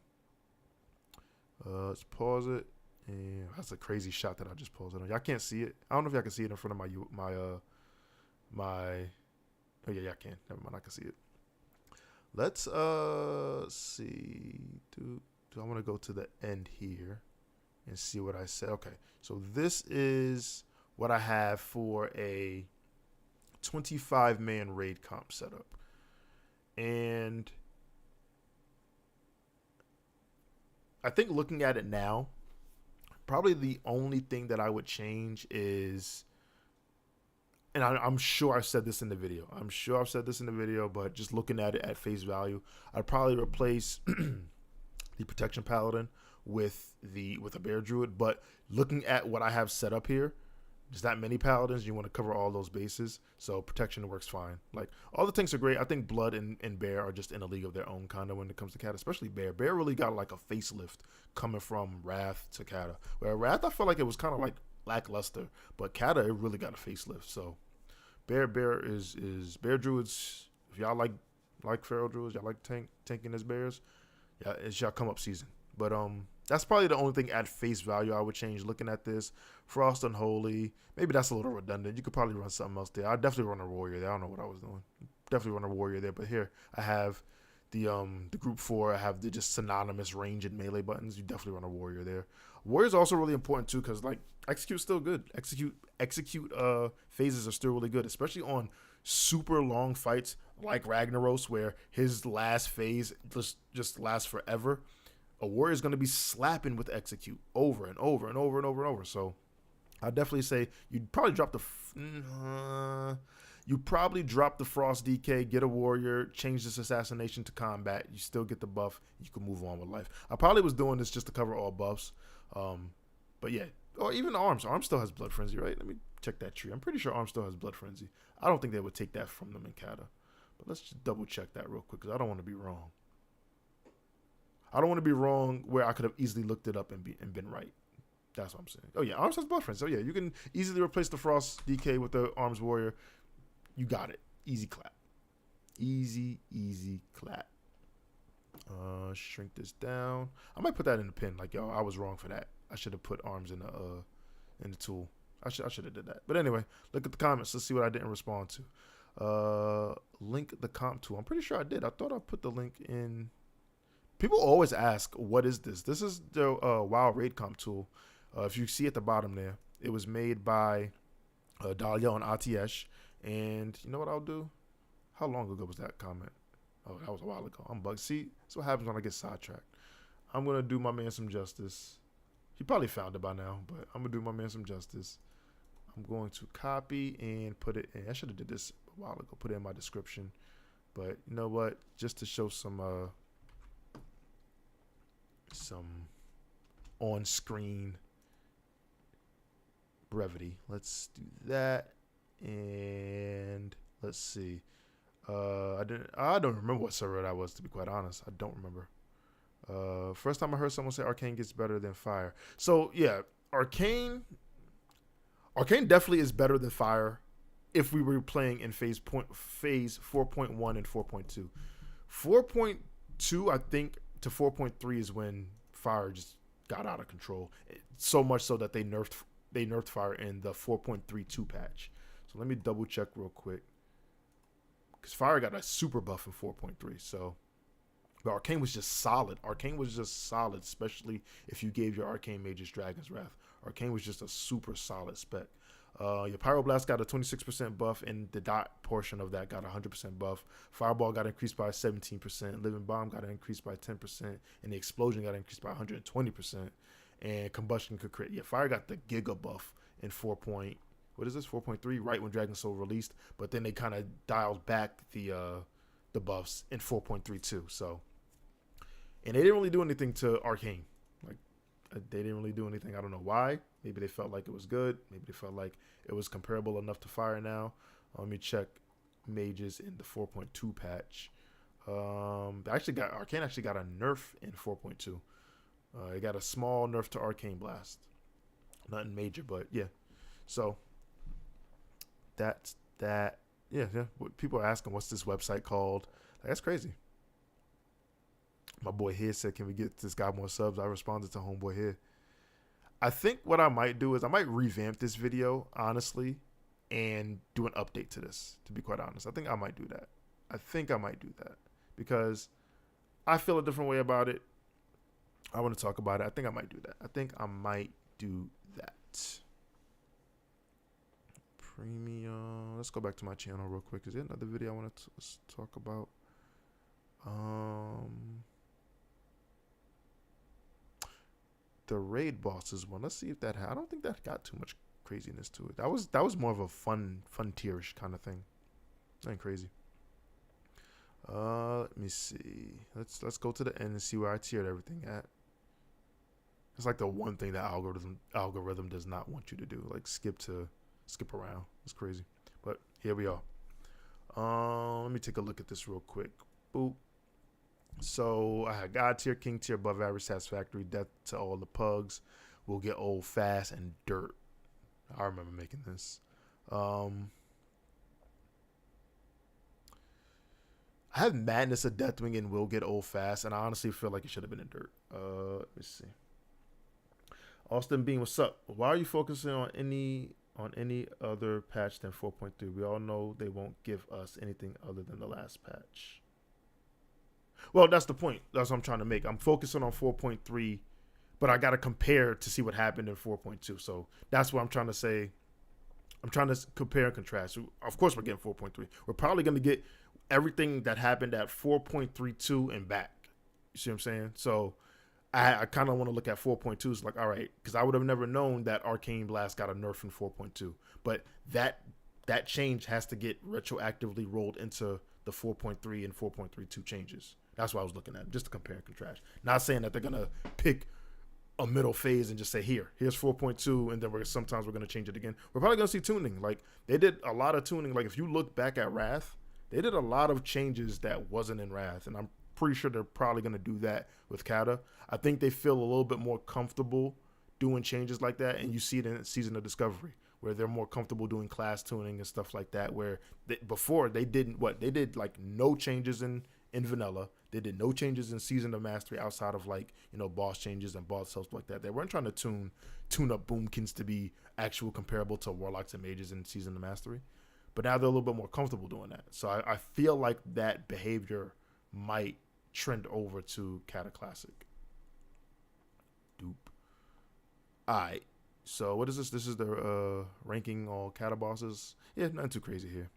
Let's pause it. And that's a crazy shot that I just paused it on. Y'all can't see it. I don't know if y'all can see it in front of my. Oh yeah, y'all can. Never mind, I can see it. Let's see. I want to go to the end here and see what I said. Okay, so this is what I have for a 25-man raid comp setup. And I think looking at it now, probably the only thing that I would change is, and I'm sure I've said this in the video. But just looking at it at face value, I'd probably replace the protection paladin with a bear druid. But looking at what I have set up here, there's not many paladins. You want to cover all those bases, so protection works fine. Like, all the tanks are great. I think blood and bear are just in a league of their own kind of when it comes to Cata, especially bear. Bear really got like a facelift coming from Wrath to Cata. Where Wrath, I felt like it was kind of like lackluster, but Cata, it really got a facelift. So bear is bear druids. If y'all like feral druids, y'all like tanking as bears, yeah, it's y'all come up season. But that's probably the only thing at face value I would change looking at this. Frost Unholy, maybe that's a little redundant. You could probably run something else there. I'd definitely run a warrior there. I don't know what I was doing. Definitely run a warrior there. But here I have the group 4. I have the just synonymous range and melee buttons. You definitely run a warrior there. Warrior's also really important too, because like execute's still good. Execute phases are still really good, especially on super long fights like Ragnaros, where his last phase just lasts forever. A warrior is going to be slapping with execute over and over and over and over and over. So I definitely say you'd probably drop the Frost DK, get a warrior, change this assassination to combat. You still get the buff. You can move on with life. I probably was doing this just to cover all buffs. But yeah, or even Arms. Arms still has Blood Frenzy, right? Let me check that tree. I'm pretty sure Arms still has Blood Frenzy. I don't think they would take that from them in Cata. But let's just double check that real quick because I don't want to be wrong. I don't want to be wrong where I could have easily looked it up and been right. That's what I'm saying. Oh yeah, Arms has Blood Frenzy. So yeah, you can easily replace the Frost DK with the Arms Warrior. You got it. Easy clap. Easy clap. Shrink this down. I might put that in the pin. Like, yo, I was wrong for that. I should have put arms in the tool. I should have did that. But anyway, look at the comments. Let's see what I didn't respond to. Link the comp tool. I'm pretty sure I did. I thought I put the link in. People always ask, what is this? This is the WoW raid comp tool. If you see at the bottom there, it was made by Dahlia on ATS. And you know what I'll do? How long ago was that comment? Oh, that was a while ago. I'm bugged. See, that's what happens when I get sidetracked. I'm going to do my man some justice. He probably found it by now, but I'm going to do my man some justice. I'm going to copy and put it in. I should have did this a while ago. Put it in my description. But you know what? Just to show some on-screen brevity. Let's do that. And let's see. I don't remember what server that was, to be quite honest. I don't remember. First time I heard someone say Arcane gets better than Fire. So yeah, Arcane definitely is better than Fire if we were playing in phase 4.1 and 4.2. 4.2, I think, to 4.3 is when Fire just got out of control. So much so that they nerfed Fire in the 4.32 patch. So let me double check real quick. Because Fire got a super buff in 4.3. So, but Arcane was just solid. Arcane was just solid, especially if you gave your Arcane Mages Dragon's Wrath. Arcane was just a super solid spec. Your Pyroblast got a 26% buff, and the dot portion of that got a 100% buff. Fireball got increased by 17%. Living Bomb got increased by 10%. And the Explosion got increased by 120%. And Combustion could crit. Yeah, Fire got the Giga buff in 4.3, right when Dragon Soul released, but then they kind of dialed back the buffs in 4.32. So, and they didn't really do anything to Arcane. Like, they didn't really do anything. I don't know why. Maybe they felt like it was good. Maybe they felt like it was comparable enough to Fire now. Let me check Mages in the 4.2 patch. Arcane actually got a nerf in 4.2. It got a small nerf to Arcane Blast. Nothing major, but yeah. So that's that. Yeah. People are asking, what's this website called? Like, that's crazy. My boy here said, can we get this guy more subs? I responded to homeboy here. I think what I might do is I might revamp this video, honestly, and do an update to this, to be quite honest. I think I might do that. Because I feel a different way about it. I want to talk about it. I think I might do that. Premium. Let's go back to my channel real quick. Is there another video I want to talk about? The raid bosses one. Let's see if that I don't think that got too much craziness to it. That was more of a fun tierish kind of thing. Nothing crazy. Let me see. Let's go to the end and see where I tiered everything at. It's like the one thing that algorithm does not want you to do, like skip around. It's crazy, but here we are. Let me take a look at this real quick. Boop. So I had God tier, King tier, above average, satisfactory, death to all the pugs, will get old fast, and dirt. I remember making this. I have madness of Deathwing and will get old fast, and I honestly feel like it should have been in dirt. Let me see. Austin Bean, what's up? Why are you focusing on any other patch than 4.3? We all know they won't give us anything other than the last patch. Well, that's the point. That's what I'm trying to make. I'm focusing on 4.3, but I got to compare to see what happened in 4.2. So that's what I'm trying to say. I'm trying to compare and contrast. Of course, we're getting 4.3. We're probably going to get everything that happened at 4.32 and back. You see what I'm saying? So I kind of want to look at 4.2. It's like, all right, because I would have never known that Arcane Blast got a nerf in 4.2. But that change has to get retroactively rolled into the 4.3 and 4.32 changes. That's what I was looking at, just to compare and contrast. Not saying that they're going to pick a middle phase and just say, here's 4.2, and then sometimes we're going to change it again. We're probably going to see tuning. Like, they did a lot of tuning. Like, if you look back at Wrath, they did a lot of changes that wasn't in Wrath, and I'm pretty sure they're probably going to do that with Cata. I think they feel a little bit more comfortable doing changes like that, and you see it in Season of Discovery, where they're more comfortable doing class tuning and stuff like that. Where before they did like no changes in vanilla. They did no changes in Season of Mastery outside of like, you know, boss changes and boss stuff like that. They weren't trying to tune up boomkins to be actual comparable to warlocks and mages in Season of Mastery. But now they're a little bit more comfortable doing that. So I feel like that behavior might trend over to Cataclysm. Dupe. Alright. So what is this? This is the ranking all Cata bosses. Yeah, nothing too crazy here.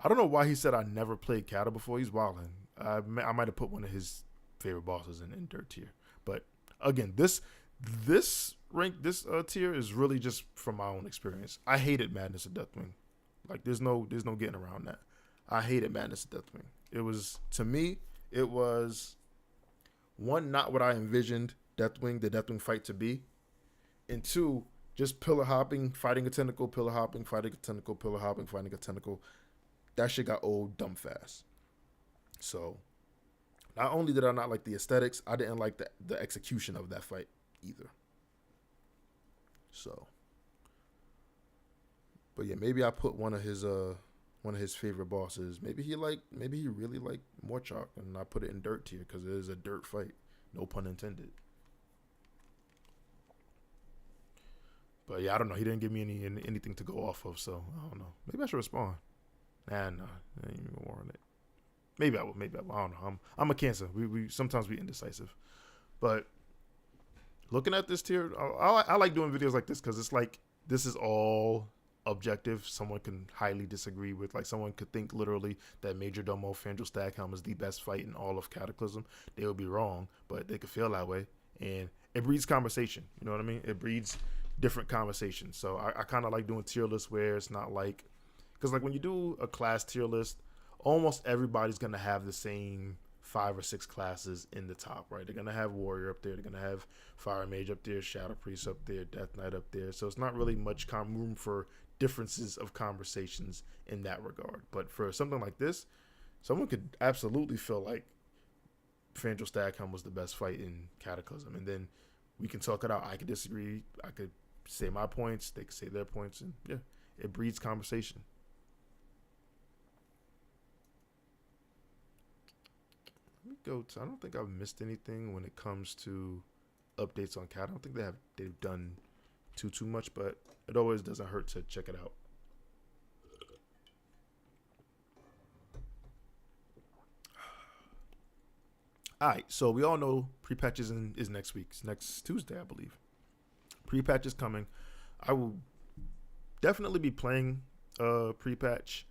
I don't know why he said I never played Cata before. He's wilding. I might have put one of his favorite bosses in dirt tier. But again, this tier is really just from my own experience. I hated Madness of Deathwing. Like there's no getting around that. I hated Madness of Deathwing. It was, to me, it was one, not what I envisioned the Deathwing fight to be, and two, just pillar hopping, fighting a tentacle, pillar hopping, fighting a tentacle, pillar hopping, fighting a tentacle. That shit got old dumb fast. So not only did I not like the aesthetics, I didn't like the execution of that fight either. So, but yeah, maybe I put one of his favorite bosses. Maybe he really liked Morchok, and I put it in dirt tier because it is a dirt fight. No pun intended. But yeah, I don't know. He didn't give me anything to go off of, so I don't know. Maybe I should respond. Nah, I ain't even warrant it. Maybe I will. I don't know. I'm a Cancer. We sometimes be indecisive, but looking at this tier, I like doing videos like this because it's like this is all objective. Someone can highly disagree with, like, someone could think literally that Major Domo Fandral Staghelm is the best fight in all of Cataclysm. They would be wrong, but they could feel that way, and it breeds conversation. You know what I mean? It breeds different conversations. So I kind of like doing tier lists where it's not like, because like when you do a class tier list, almost everybody's gonna have the same 5 or 6 classes in the top, right? They're gonna have Warrior up there, they're gonna have Fire Mage up there, Shadow Priest up there, Death Knight up there. So it's not really much room for differences of conversations in that regard. But for something like this, someone could absolutely feel like Fandral Staghelm was the best fight in Cataclysm, and then we can talk it out. I could disagree. I could say my points. They could say their points, and yeah, it breeds conversation. Let me go to, I don't think I've missed anything when it comes to updates on Cata. I don't think they've done too much, but it always doesn't hurt to check it out. All right, so we all know pre-patches is next week. It's next Tuesday, I believe. Pre-patch is coming. I will definitely be playing pre-patch.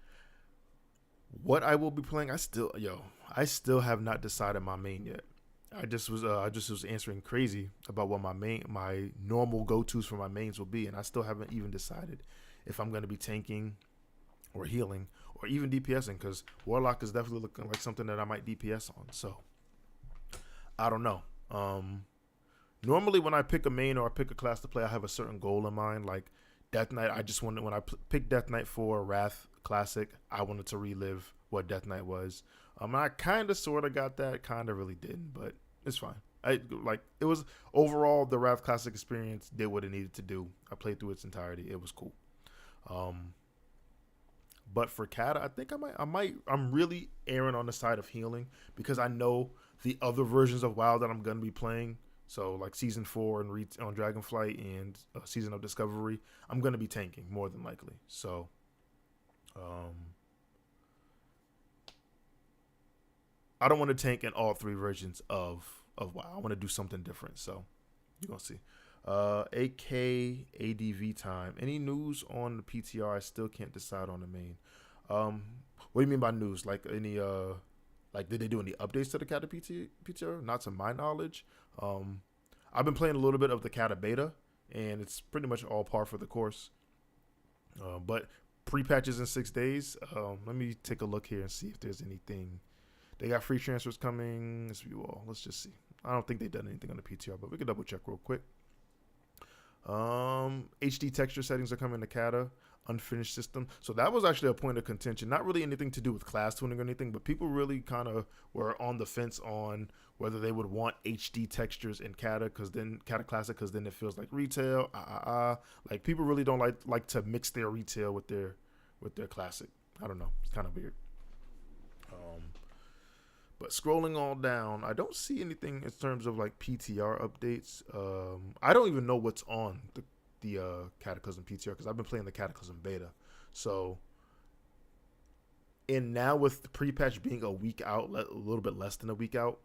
What I will be playing, I still have not decided my main yet. I just was answering crazy about what my normal go-tos for my mains will be, and I still haven't even decided if I'm going to be tanking or healing or even DPSing, because Warlock is definitely looking like something that I might DPS on. So I don't know. Normally when I pick a main or I pick a class to play, I have a certain goal in mind. Like Death Knight, I just wanted, when I picked Death Knight for Wrath Classic, I wanted to relive what Death Knight was. I kind of sort of got that, kind of really didn't, but it's fine. It was overall, the Wrath Classic experience did what it needed to do. I played through its entirety. It was cool. But for Cata, I think I'm really erring on the side of healing, because I know the other versions of WoW that I'm going to be playing, so like Season 4 and on Dragonflight and Season of Discovery, I'm going to be tanking more than likely. So I don't want to tank in all 3 versions of WoW. I want to do something different. So you're going to see. AK ADV time. Any news on the PTR? I still can't decide on the main. What do you mean by news? Like any did they do any updates to the Cata PTR? Not to my knowledge. I've been playing a little bit of the Cata beta, and it's pretty much all par for the course. But pre-patches in 6 days. Let me take a look here and see if there's anything. They got free transfers coming. Let's view all. Let's just see. I don't think they've done anything on the PTR, but we can double check real quick. HD texture settings are coming to Cata. unfinished system. So that was actually a point of contention. Not really anything to do with class tuning or anything, but people really kind of were on the fence on whether they would want HD textures in Cata, because then Cata Classic, because then it feels like retail. Like people really don't like to mix their retail with their classic. I don't know. It's kind of weird. But scrolling all down, I don't see anything in terms of like PTR updates. I don't even know what's on the Cataclysm PTR because I've been playing the Cataclysm beta. So, and now with the pre-patch being a week out, a little bit less than a week out,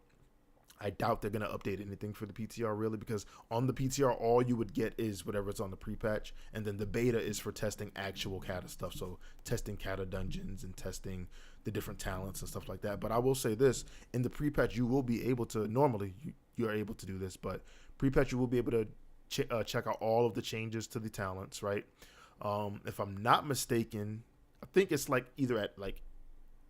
I doubt they're going to update anything for the PTR really, because on the PTR, all you would get is whatever's on the pre-patch. And then the beta is for testing actual Cata stuff. So testing Cata dungeons and testing the different talents and stuff like that. But I will say this, in the pre-patch, you will be able to, normally you are able to do this, but pre-patch, you will be able to check out all of the changes to the talents, right? If I'm not mistaken, I think it's like either at like,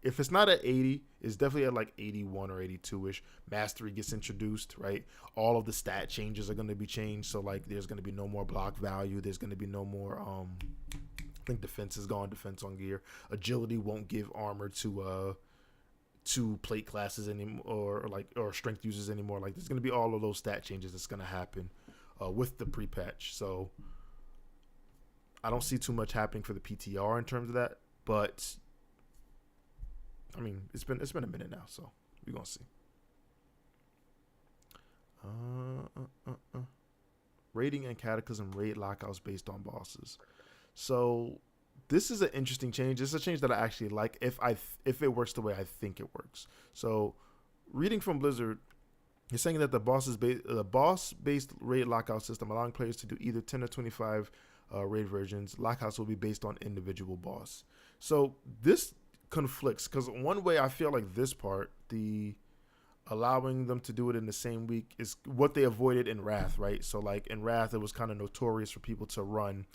if it's not at 80, it's definitely at like 81 or 82-ish. Mastery gets introduced, right? All of the stat changes are going to be changed. So like there's going to be no more block value. There's going to be no more, I think defense is gone, defense on gear. Agility won't give armor to plate classes anymore, or strength users anymore. Like there's going to be all of those stat changes that's going to happen with the pre-patch. So I don't see too much happening for the PTR in terms of that, but I mean, it's been a minute now, so we're gonna see. Raiding and Cataclysm raid lockouts based on bosses. So this is an interesting change. This is a change that I actually like if it works the way I think it works. So reading from Blizzard, you're saying that the boss-based raid lockout system allowing players to do either 10 or 25 raid versions. Lockouts will be based on individual boss. So this conflicts because one way I feel like this part, the allowing them to do it in the same week, is what they avoided in Wrath, right? So like in Wrath, it was kind of notorious for people to run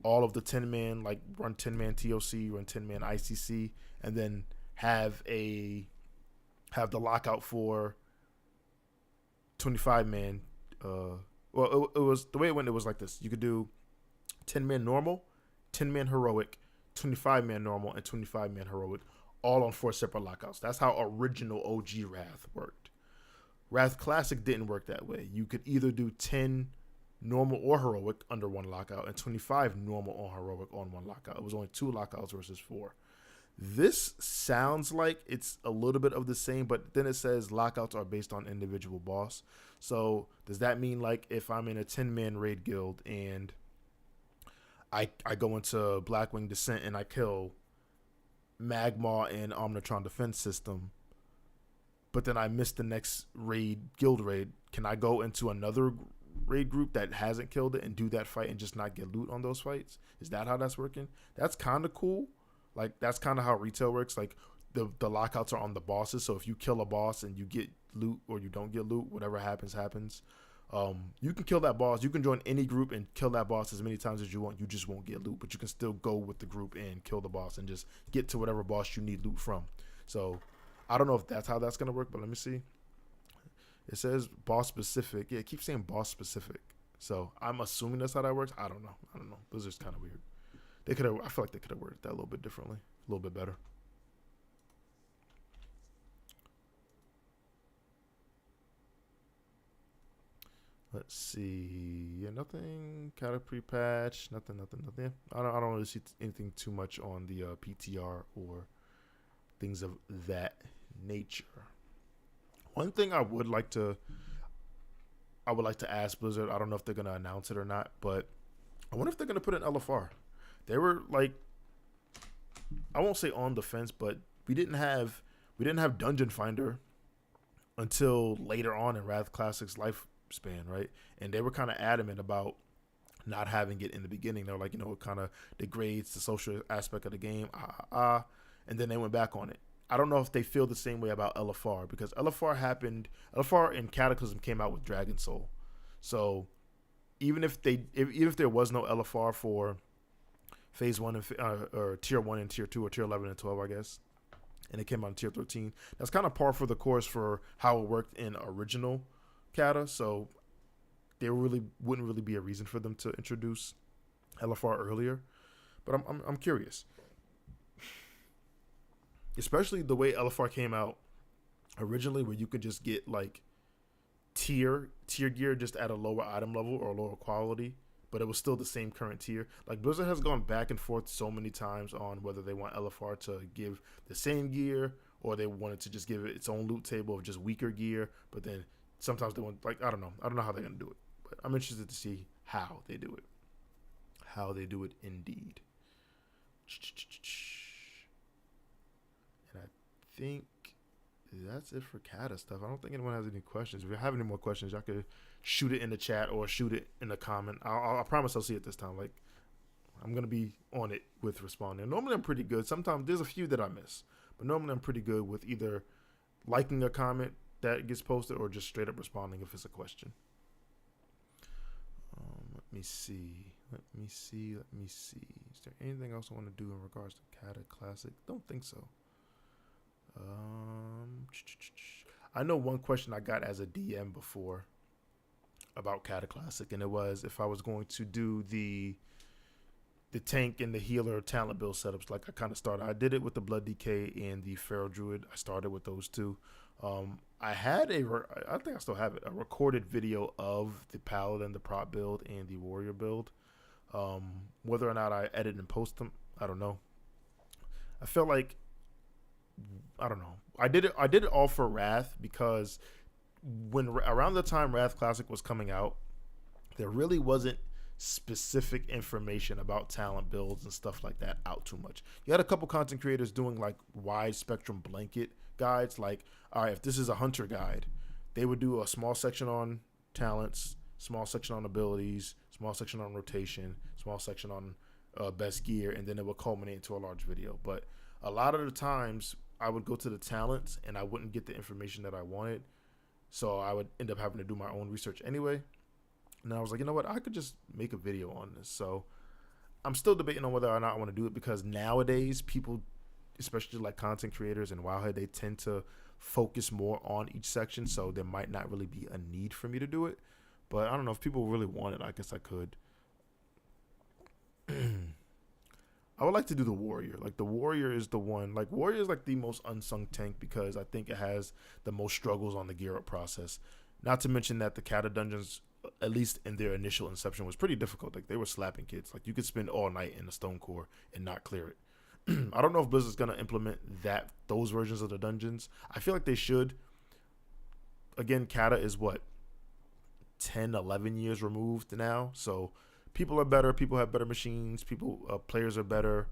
all of the 10-man, like run 10-man TOC, run 10-man ICC, and then have the lockout for 25-man. Well, it was the way it went. It was like this: you could do 10-man normal, 10-man heroic, 25-man normal, and 25-man heroic, all on 4 separate lockouts. That's how original OG Wrath worked. Wrath Classic didn't work that way. You could either do 10 normal or heroic under one lockout and 25 normal or heroic on one lockout. It was only 2 lockouts versus 4. This sounds like it's a little bit of the same, but then it says lockouts are based on individual boss. So does that mean like if I'm in a 10-man raid guild and I go into Blackwing Descent and I kill Magma and Omnitron Defense System, but then I miss the next guild raid, can I go into another raid group that hasn't killed it and do that fight and just not get loot on those fights? Is that how that's working? That's kind of cool. Like that's kind of how retail works. Like the lockouts are on the bosses. So if you kill a boss and you get loot or you don't get loot, whatever happens. You can kill that boss. You can join any group and kill that boss as many times as you want. You just won't get loot, but you can still go with the group and kill the boss and just get to whatever boss you need loot from. So I don't know if that's how that's going to work, but let me see. It says boss specific. Yeah, it keeps saying boss specific. So I'm assuming that's how that works. I don't know. Those are kind of weird. I feel like they could have worked that a little bit differently, a little bit better. Let's see. Yeah, nothing. Cata pre-patch. Nothing. Yeah, I don't really see anything too much on the PTR or things of that nature. One thing I would like to ask Blizzard. I don't know if they're gonna announce it or not, but I wonder if they're gonna put an LFR. They were like, I won't say on the fence, but we didn't have Dungeon Finder until later on in Wrath Classic's lifespan, right? And they were kind of adamant about not having it in the beginning. They were like, it kind of degrades the social aspect of the game, and then they went back on it. I don't know if they feel the same way about LFR, because LFR in Cataclysm came out with Dragon Soul. So even if there was no LFR for Phase 1 or Tier 1 and Tier 2 or Tier 11 and 12, I guess, and it came out in Tier 13, that's kind of par for the course for how it worked in original Cata. So there wouldn't really be a reason for them to introduce LFR earlier. But I'm curious, especially the way LFR came out originally, where you could just get like tier gear just at a lower item level or lower quality, but it was still the same current tier. Like Blizzard has gone back and forth so many times on whether they want LFR to give the same gear or they wanted to just give it its own loot table of just weaker gear. But then sometimes they want, like, I don't know how they're gonna do it. But I'm interested to see how they do it. How they do it indeed. And I think that's it for Cata stuff. I don't think anyone has any questions. If you have any more questions, y'all could shoot it in the chat or shoot it in the comment. I promise I'll see it this time. Like, I'm going to be on it with responding. Normally I'm pretty good. Sometimes there's a few that I miss. But normally I'm pretty good with either liking a comment that gets posted or just straight up responding if it's a question. Let me see. Is there anything else I want to do in regards to Cata Classic? Don't think so. I know one question I got as a DM before about Cata Classic, and it was if I was going to do the tank and the healer talent build setups. Like I kind of started. I did it with the Blood DK and the Pharaoh Druid. I started with those two. I had I think I still have it, a recorded video of the Paladin, the prop build, and the Warrior build. Whether or not I edit and post them, I don't know. I felt like, I don't know. I did it all for Wrath because when around the time Wrath Classic was coming out, there really wasn't specific information about talent builds and stuff like that out too much. You had a couple content creators doing like wide spectrum blanket guides, like, all right, if this is a hunter guide, they would do a small section on talents, small section on abilities, small section on rotation, small section on best gear, and then it would culminate into a large video. But a lot of the times I would go to the talents and I wouldn't get the information that I wanted, so I would end up having to do my own research anyway. And I was like, you know what, I could just make a video on this. So I'm still debating on whether or not I want to do it, because nowadays people, especially like content creators and Wowhead, they tend to focus more on each section, so there might not really be a need for me to do it. But I don't know, if people really want it, I guess I could. I would like to do the Warrior. Like, the Warrior is the one. Like, Warrior is like the most unsung tank because I think it has the most struggles on the gear up process. Not to mention that the Cata dungeons, at least in their initial inception, was pretty difficult. Like, they were slapping kids. Like, you could spend all night in the Stone Core and not clear it. I don't know if Blizzard's gonna implement those versions of the dungeons. I feel like they should. Again, Cata is what, 10, 11 years removed now, so people are better. People have better machines. Players are better.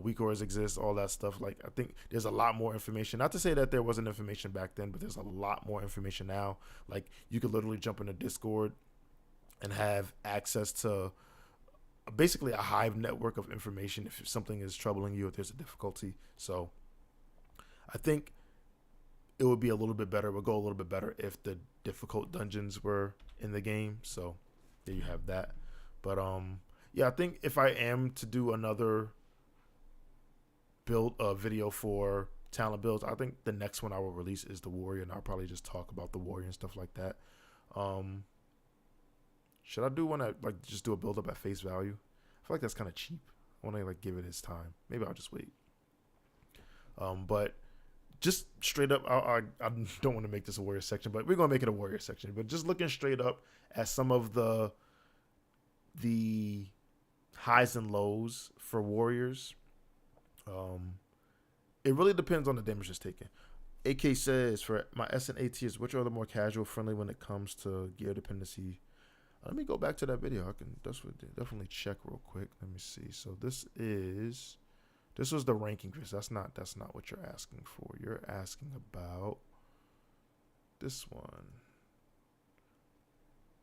Weak ores exist. All that stuff. Like, I think there's a lot more information. Not to say that there wasn't information back then, but there's a lot more information now. Like, you could literally jump into Discord and have access to basically a hive network of information if something is troubling you, if there's a difficulty. So I think it would be a little bit better. It would go a little bit better if the difficult dungeons were in the game. So there you have that. But yeah, I think if I am to do another video for talent builds, I think the next one I will release is the Warrior, and I'll probably just talk about the Warrior and stuff like that. Should I do one that, like, just do a build up at face value? I feel like that's kind of cheap. I want to, like, give it its time. Maybe I'll just wait. But just straight up, I don't want to make this a Warrior section, but we're gonna make it a Warrior section. But just looking straight up at some of the highs and lows for Warriors, it really depends on the damage that's taken. AK says, for my S and A tiers, which are the more casual friendly when it comes to gear dependency? Let me go back to that video. I can definitely check real quick. Let me see. So this was the ranking, Chris. That's not what you're asking for. You're asking about this one.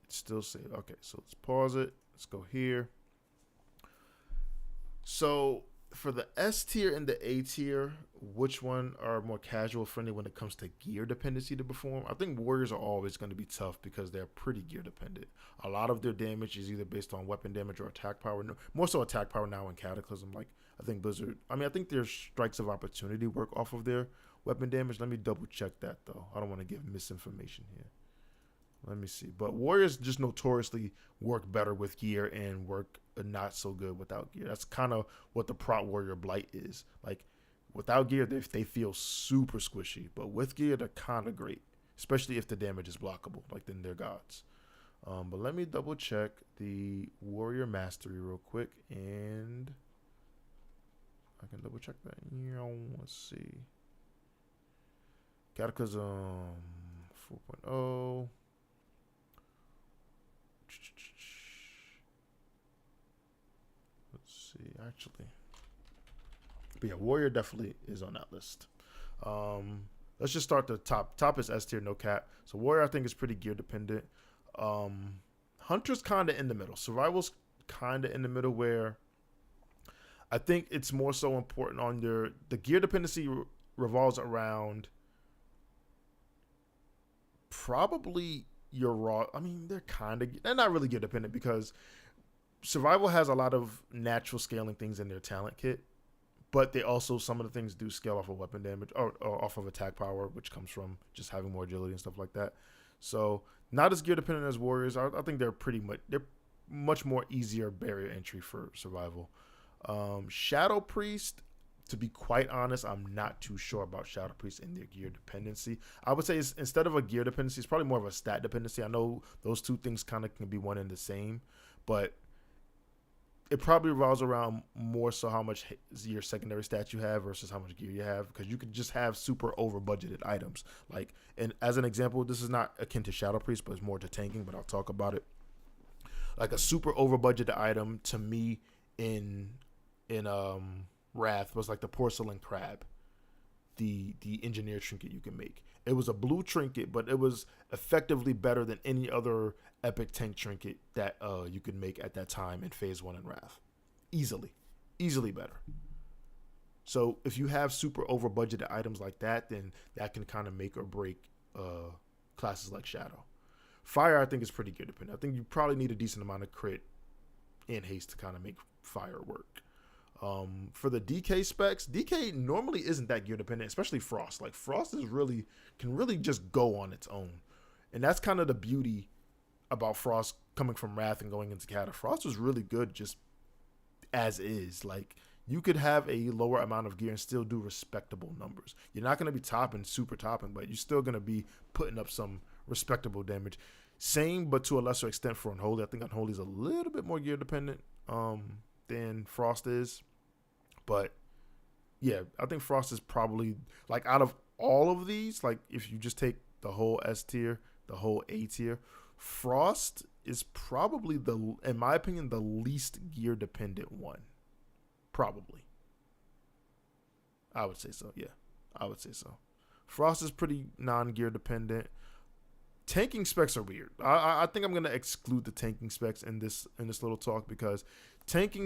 It's still saved. Okay, so let's pause it. Let's go here. So for the S tier and the A tier, which one are more casual friendly when it comes to gear dependency to perform? I think Warriors are always going to be tough because they're pretty gear dependent. A lot of their damage is either based on weapon damage or attack power. More so attack power now in Cataclysm. Like, I think Blizzard, I think their strikes of opportunity work off of their weapon damage. Let me double check that though. I don't want to give misinformation here. Let me see. But warriors just notoriously work better with gear and work not so good without gear. That's kind of what the prot warrior blight is. Like without gear, they feel super squishy, but with gear, they're kind of great, especially if the damage is blockable. Like then they're gods. But let me double check the warrior mastery real quick, and I can double check that. Let's see. Cataclysm 4.0. Let's see, actually. But yeah, warrior definitely is on that list. Let's just start the top. Top is S tier, no cap. So warrior, I think, is pretty gear dependent. Hunter's kind of in the middle. Survival's kind of in the middle, where I think it's more so important on the gear dependency revolves around probably your raw. I mean, they're not really gear dependent because survival has a lot of natural scaling things in their talent kit, but they also, some of the things do scale off of weapon damage or off of attack power, which comes from just having more agility and stuff like that. So not as gear dependent as warriors. I think they're much more easier barrier entry for survival. Shadow Priest, to be quite honest, I'm not too sure about Shadow Priest and their gear dependency. I would say instead of a gear dependency, it's probably more of a stat dependency. I know those two things kind of can be one and the same, but it probably revolves around more so how much your secondary stats you have versus how much gear you have, because you could just have super over budgeted items. Like, and as an example, this is not akin to Shadow Priest, but it's more to tanking, but I'll talk about it. Like a super over budgeted item to me in Wrath was like the porcelain crab, the engineer trinket you can make. It was a blue trinket, but it was effectively better than any other epic tank trinket that you could make at that time in Phase 1 in Wrath. Easily better. So if you have super over budgeted items like that, then that can kind of make or break classes like Shadow. Fire, I think, is pretty good dependent. I think you probably need a decent amount of crit and haste to kind of make fire work. For the DK specs, DK normally isn't that gear dependent, especially Frost. Like Frost can really just go on its own. And that's kind of the beauty about Frost coming from Wrath and going into Cata. Frost was really good just as is. Like you could have a lower amount of gear and still do respectable numbers. You're not going to be super topping, but you're still going to be putting up some respectable damage. Same, but to a lesser extent for Unholy. I think Unholy is a little bit more gear dependent than Frost is. But yeah, I think Frost is probably, like, out of all of these, like if you just take the whole S tier, the whole A tier, Frost is probably in my opinion, the least gear dependent one. Probably. I would say so. Yeah, I would say so. Frost is pretty non-gear dependent. Tanking specs are weird. I think I'm going to exclude the tanking specs in this little talk, because tank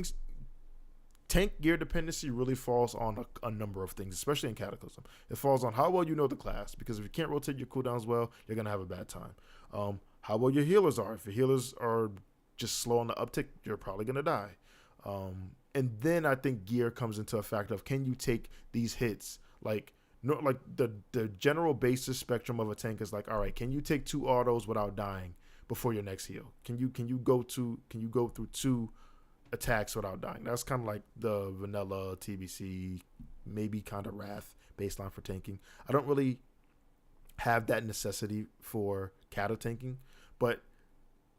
gear dependency really falls on a number of things, especially in Cataclysm. It falls on how well you know the class, because if you can't rotate your cooldowns well, you're going to have a bad time. How well your healers are. If your healers are just slow on the uptick, you're probably going to die. And then I think gear comes into a factor of, can you take these hits? Like the general basis spectrum of a tank is like, all right, can you take 2 autos without dying before your next heal? Can you go through 2 attacks without dying? That's kind of like the vanilla TBC, maybe kind of Wrath baseline for tanking. I don't really have that necessity for Cata tanking, but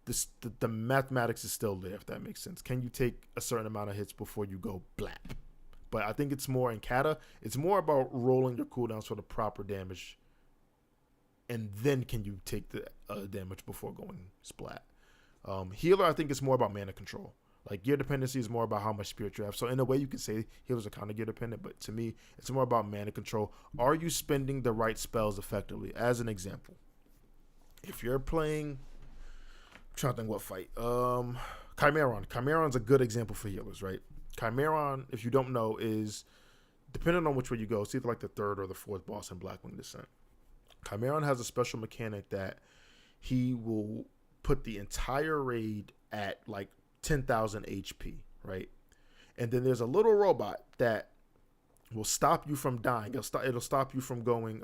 the mathematics is still there, if that makes sense. Can you take a certain amount of hits before you go blap? But I think it's more in Cata, it's more about rolling your cooldowns for the proper damage, and then can you take the damage before going splat. Healer, I think it's more about mana control. Like gear dependency is more about how much spirit you have. So in a way, you could say healers are kind of gear dependent, but to me, it's more about mana control. Are you spending the right spells effectively? As an example, if you're playing, I'm trying to think what fight. Chimeron. Chimeron's a good example for healers, right? Chimeron, if you don't know, is, depending on which way you go, it's either like the 3rd or the 4th boss in Blackwing Descent. Chimeron has a special mechanic that he will put the entire raid at like 10,000 HP, right? And then there's a little robot that will stop you from dying. It'll stop you from going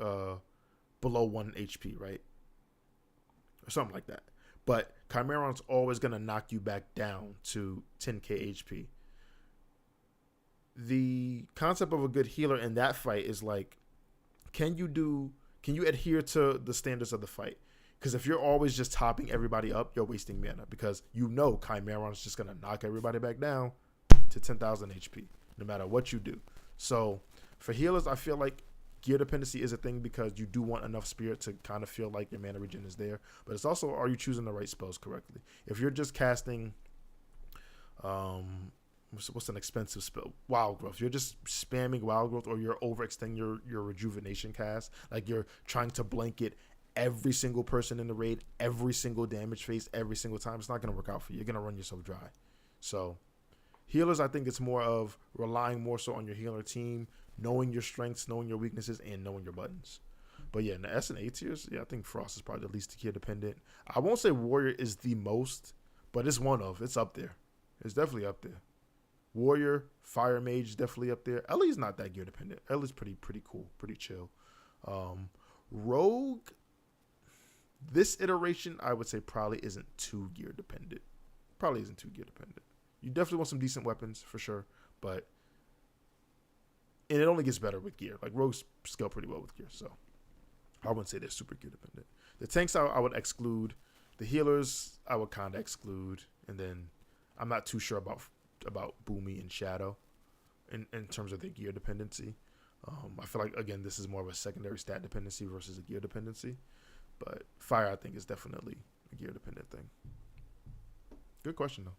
below 1 HP, right? or something like that. But Chimeron's always going to knock you back down to 10k HP. The concept of a good healer in that fight is like, can you adhere to the standards of the fight? Because if you're always just topping everybody up, you're wasting mana, because you know Chimeron's just going to knock everybody back down to 10,000 HP no matter what you do. So for healers, I feel like gear dependency is a thing, because you do want enough spirit to kind of feel like your mana regen is there. But it's also, are you choosing the right spells correctly? If you're just casting, what's an expensive spell? Wild Growth. You're just spamming Wild Growth, or you're overextending your Rejuvenation cast. Like you're trying to blanket every single person in the raid, every single damage phase, every single time. It's not going to work out for you. You're going to run yourself dry. So healers, I think it's more of relying more so on your healer team, knowing your strengths, knowing your weaknesses, and knowing your buttons. But yeah, in the S and A tiers, yeah, I think Frost is probably the least gear dependent. I won't say Warrior is the most, but it's up there. It's definitely up there. Warrior, Fire Mage, definitely up there. Ellie's not that gear dependent. Ellie's pretty cool, pretty chill. Rogue, this iteration, I would say probably isn't too gear dependent. You definitely want some decent weapons for sure, but and it only gets better with gear. Like Rogues scale pretty well with gear, so I wouldn't say they're super gear dependent. The tanks I would exclude. The healers I would kind of exclude, and then I'm not too sure about Boomy and Shadow in terms of their gear dependency. I feel like, again, this is more of a secondary stat dependency versus a gear dependency. But Fire, I think, is definitely a gear dependent thing. Good question, though.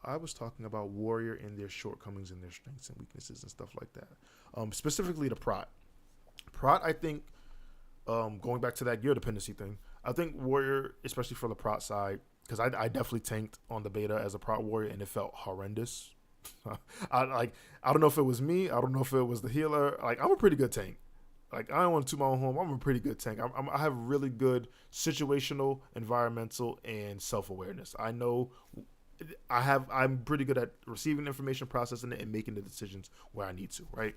I was talking about Warrior and their shortcomings and their strengths and weaknesses and stuff like that. Specifically the Prot. Prot, I think, going back to that gear dependency thing, I think Warrior, especially for the Prot side, because I definitely tanked on the beta as a Prot Warrior and it felt horrendous. I don't know if it was me. I don't know if it was the healer. Like, I'm a pretty good tank. Like, I don't want to toot my own home. I'm a pretty good tank. I have really good situational, environmental, and self-awareness. I know I'm pretty good at receiving information, processing it, and making the decisions where I need to, right?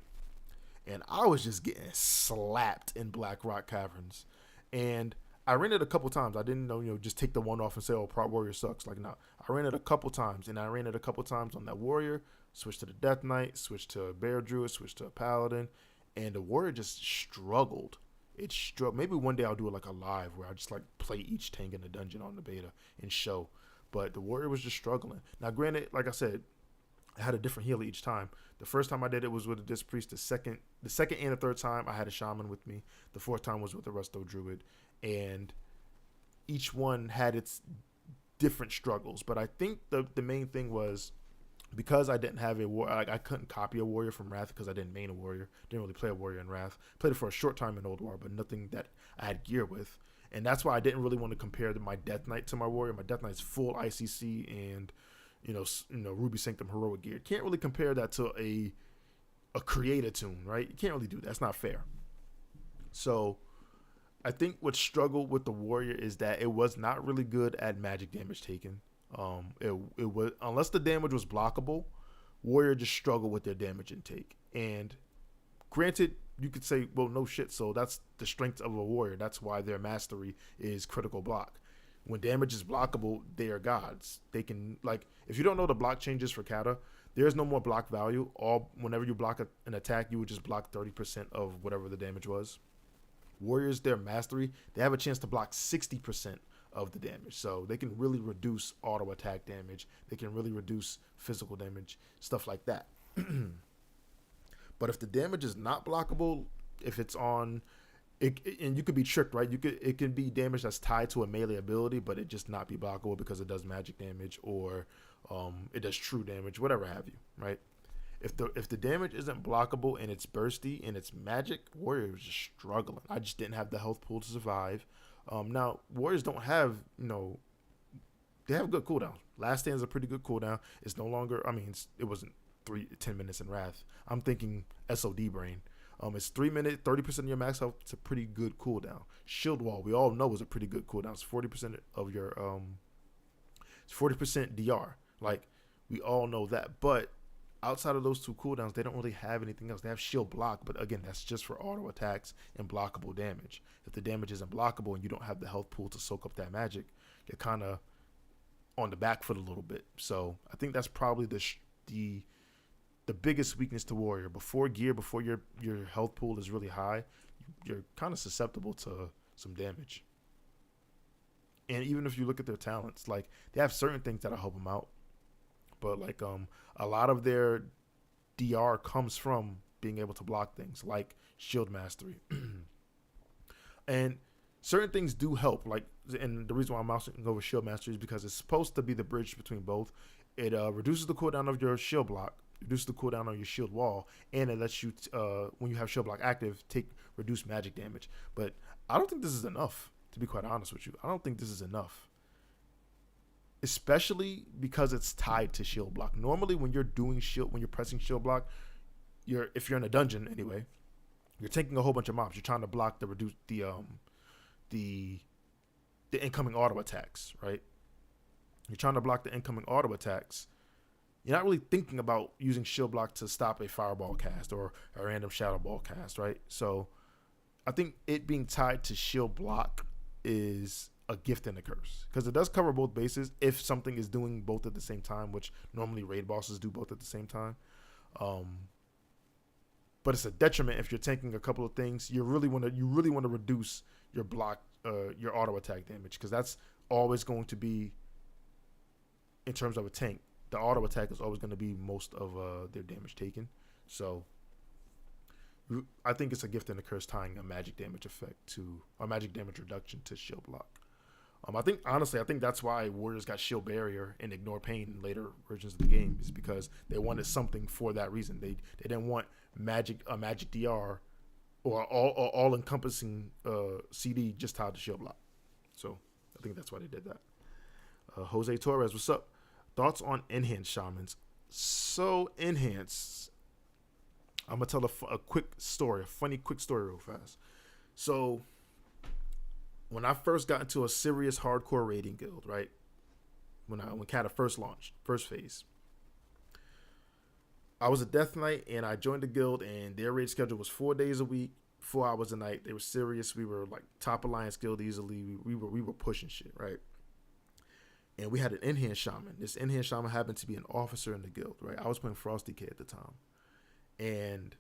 And I was just getting slapped in Black Rock Caverns. And I ran it a couple times. I didn't know, just take the one off and say, oh, Prot Warrior sucks. Like, no. I ran it a couple times, and I ran it a couple times on that Warrior, switched to the Death Knight, switched to a Bear Druid, switched to a Paladin, and the Warrior just struggled. It struggled. Maybe one day I'll do it like a live where I just like play each tank in the dungeon on the beta and show. But the Warrior was just struggling. Now, granted, like I said, I had a different healer each time. The first time I did it was with a Disc Priest. The second and the third time, I had a Shaman with me. The fourth time was with a Resto Druid. And each one had its different struggles. But I think the main thing was, because I didn't have a Warrior, like I couldn't copy a Warrior from Wrath because I didn't main a Warrior. Didn't really play a Warrior in Wrath. Played it for a short time in Old War, but nothing that I had gear with. And that's why I didn't really want to compare my Death Knight to my Warrior. My Death Knight's full ICC and Ruby Sanctum heroic gear. Can't really compare that to a Creator tune, right? You can't really do that. That's not fair. So I think what struggled with the Warrior is that it was not really good at magic damage taken. It was, unless the damage was blockable, Warrior just struggled with their damage intake. And granted, you could say, well, no shit, so that's the strength of a Warrior. That's why their mastery is critical block. When damage is blockable, they are gods. They can, like, if you don't know the block changes for Cata, there's no more block value. Whenever you block an attack, you would just block 30% of whatever the damage was. Warriors, their mastery, they have a chance to block 60% of the damage. So they can really reduce auto attack damage. They can really reduce physical damage, stuff like that. But if the damage is not blockable, if it's on it, and you could be tricked, right? It can be damage that's tied to a melee ability, but it just not be blockable because it does magic damage or it does true damage, whatever have you, right? If the damage isn't blockable and it's bursty and it's magic, Warrior is just struggling. I just didn't have the health pool to survive. Now Warriors don't have, they have good cooldowns. Last Stand is a pretty good cooldown. It's no longer, it wasn't 10 minutes in Wrath. I'm thinking SOD brain. It's 3 minutes, 30% of your max health. It's a pretty good cooldown. Shield Wall, we all know, is a pretty good cooldown. It's 40% of your, it's 40% DR. Like, we all know that. But outside of those two cooldowns, they don't really have anything else. They have shield block, but again, that's just for auto attacks and blockable damage. If the damage isn't blockable and you don't have the health pool to soak up that magic, you're kind of on the back foot a little bit. So I think that's probably the biggest weakness to warrior. Before your health pool is really high, you're kind of susceptible to some damage. And even if you look at their talents, like they have certain things that'll help them out, but like a lot of their DR comes from being able to block things like shield mastery. And certain things do help, like, and the reason why I'm mousing over shield mastery is because it's supposed to be the bridge between both. It reduces the cooldown of your shield block, reduces the cooldown on your shield wall, and it lets you when you have shield block active, take reduced magic damage. But I don't think this is enough, to be quite honest with you. I don't think this is enough, especially because it's tied to shield block. Normally when you're pressing shield block, if you're in a dungeon anyway, you're taking a whole bunch of mobs. You're trying to block the incoming auto attacks, right? You're trying to block the incoming auto attacks. You're not really thinking about using shield block to stop a fireball cast or a random shadow ball cast, right? So I think it being tied to shield block is a gift and a curse, because it does cover both bases if something is doing both at the same time, which normally raid bosses do both at the same time. But it's a detriment if you're taking a couple of things. You really want to reduce your block, your auto attack damage, because that's always going to be, in terms of a tank, the auto attack is always going to be most of their damage taken. So I think it's a gift and a curse tying a magic damage reduction to shield block. I think that's why Warriors got shield barrier and ignore pain in later versions of the game, is because they wanted something for that reason. They didn't want a magic DR or all encompassing CD just tied to shield block. So I think that's why they did that. Jose Torres, what's up? Thoughts on enhanced shamans? So enhanced, I'm gonna tell a funny quick story real fast. So when I first got into a serious hardcore raiding guild, right? When Cata first launched, first phase, I was a Death Knight and I joined the guild, and their raid schedule was 4 days a week, 4 hours a night. They were serious. We were like top Alliance guild easily. We were pushing shit, right? And we had an enhanced shaman. This enhanced shaman happened to be an officer in the guild, right? I was playing Frosty K at the time, and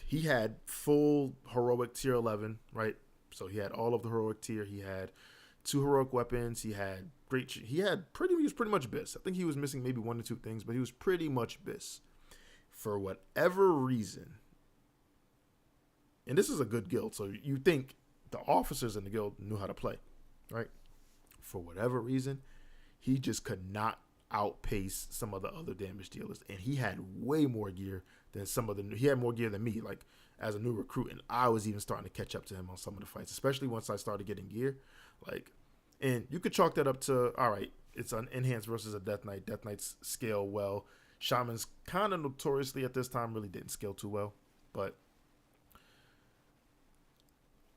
he had full heroic tier 11, right? So he had all of the heroic tier. He had 2 heroic weapons. He was pretty much BIS. I think he was missing maybe 1 or 2 things, but he was pretty much BIS. For whatever reason, and this is a good guild, so you think the officers in the guild knew how to play, right? For whatever reason, he just could not outpace some of the other damage dealers, and he had way more gear than he had more gear than me, like as a new recruit, and I was even starting to catch up to him on some of the fights, especially once I started getting gear. Like, and you could chalk that up to, all right, it's an enhanced versus a Death Knight. Death Knights scale well. Shamans kind of notoriously at this time really didn't scale too well, but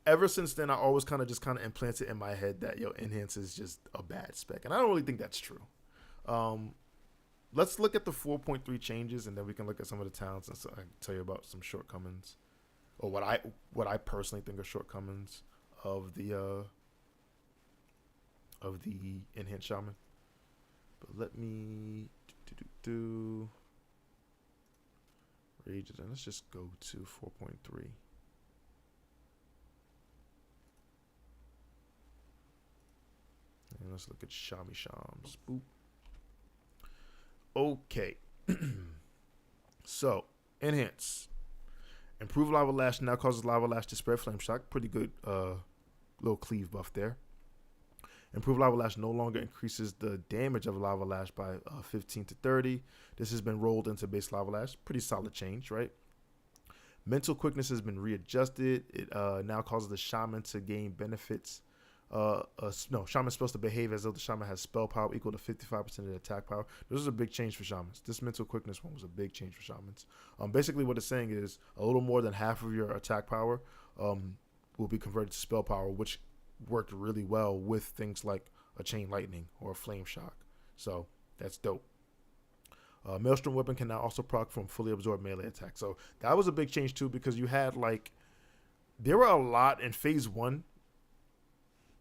ever since then, I always kind of implanted in my head that enhance is just a bad spec, and I don't really think that's true. Let's look at the 4.3 changes, and then we can look at some of the talents, and so I can tell you about some shortcomings, or what I personally think are shortcomings of the enhanced shaman. But let me rages, and let's just go to 4.3. And let's look at Shami Shams. Boop. Okay. So, enhance. Improve Lava Lash now causes Lava Lash to spread Flame Shock. Pretty good little cleave buff there. Improve Lava Lash no longer increases the damage of Lava Lash by 15 to 30. This has been rolled into base Lava Lash. Pretty solid change, right? Mental Quickness has been readjusted. It now causes the Shaman to gain benefits. Shaman's supposed to behave as though the Shaman has spell power equal to 55% of the attack power. This is a big change for Shamans. This Mental Quickness one was a big change for Shamans. Basically what it's saying is a little more than half of your attack power will be converted to spell power, which worked really well with things like a Chain Lightning or a Flame Shock. So that's dope. Maelstrom weapon can now also proc from fully absorbed melee attack. So that was a big change too, because you had like there were a lot in phase 1.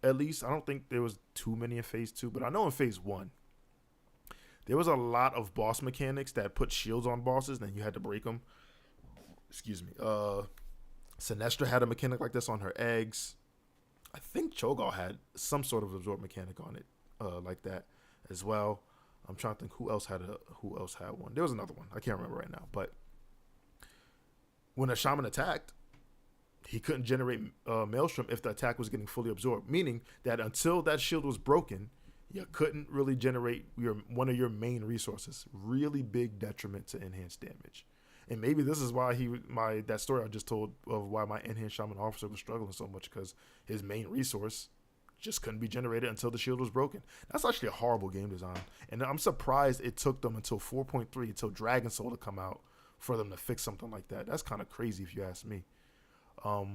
At least I don't think there was too many in phase 2, but I know in phase 1 there was a lot of boss mechanics that put shields on bosses, and then you had to break them. Excuse me. Sinestra had a mechanic like this on her eggs. I think Cho'Gall had some sort of absorb mechanic on it, like that as well. I'm trying to think who else had one. There was another one. I can't remember right now. But when a shaman attacked, he couldn't generate Maelstrom if the attack was getting fully absorbed. Meaning that until that shield was broken, you couldn't really generate one of your main resources. Really big detriment to enhanced damage. And maybe this is why that story I just told of why my enhanced shaman officer was struggling so much, because his main resource just couldn't be generated until the shield was broken. That's actually a horrible game design. And I'm surprised it took them until 4.3, until Dragon Soul to come out, for them to fix something like that. That's kind of crazy if you ask me. But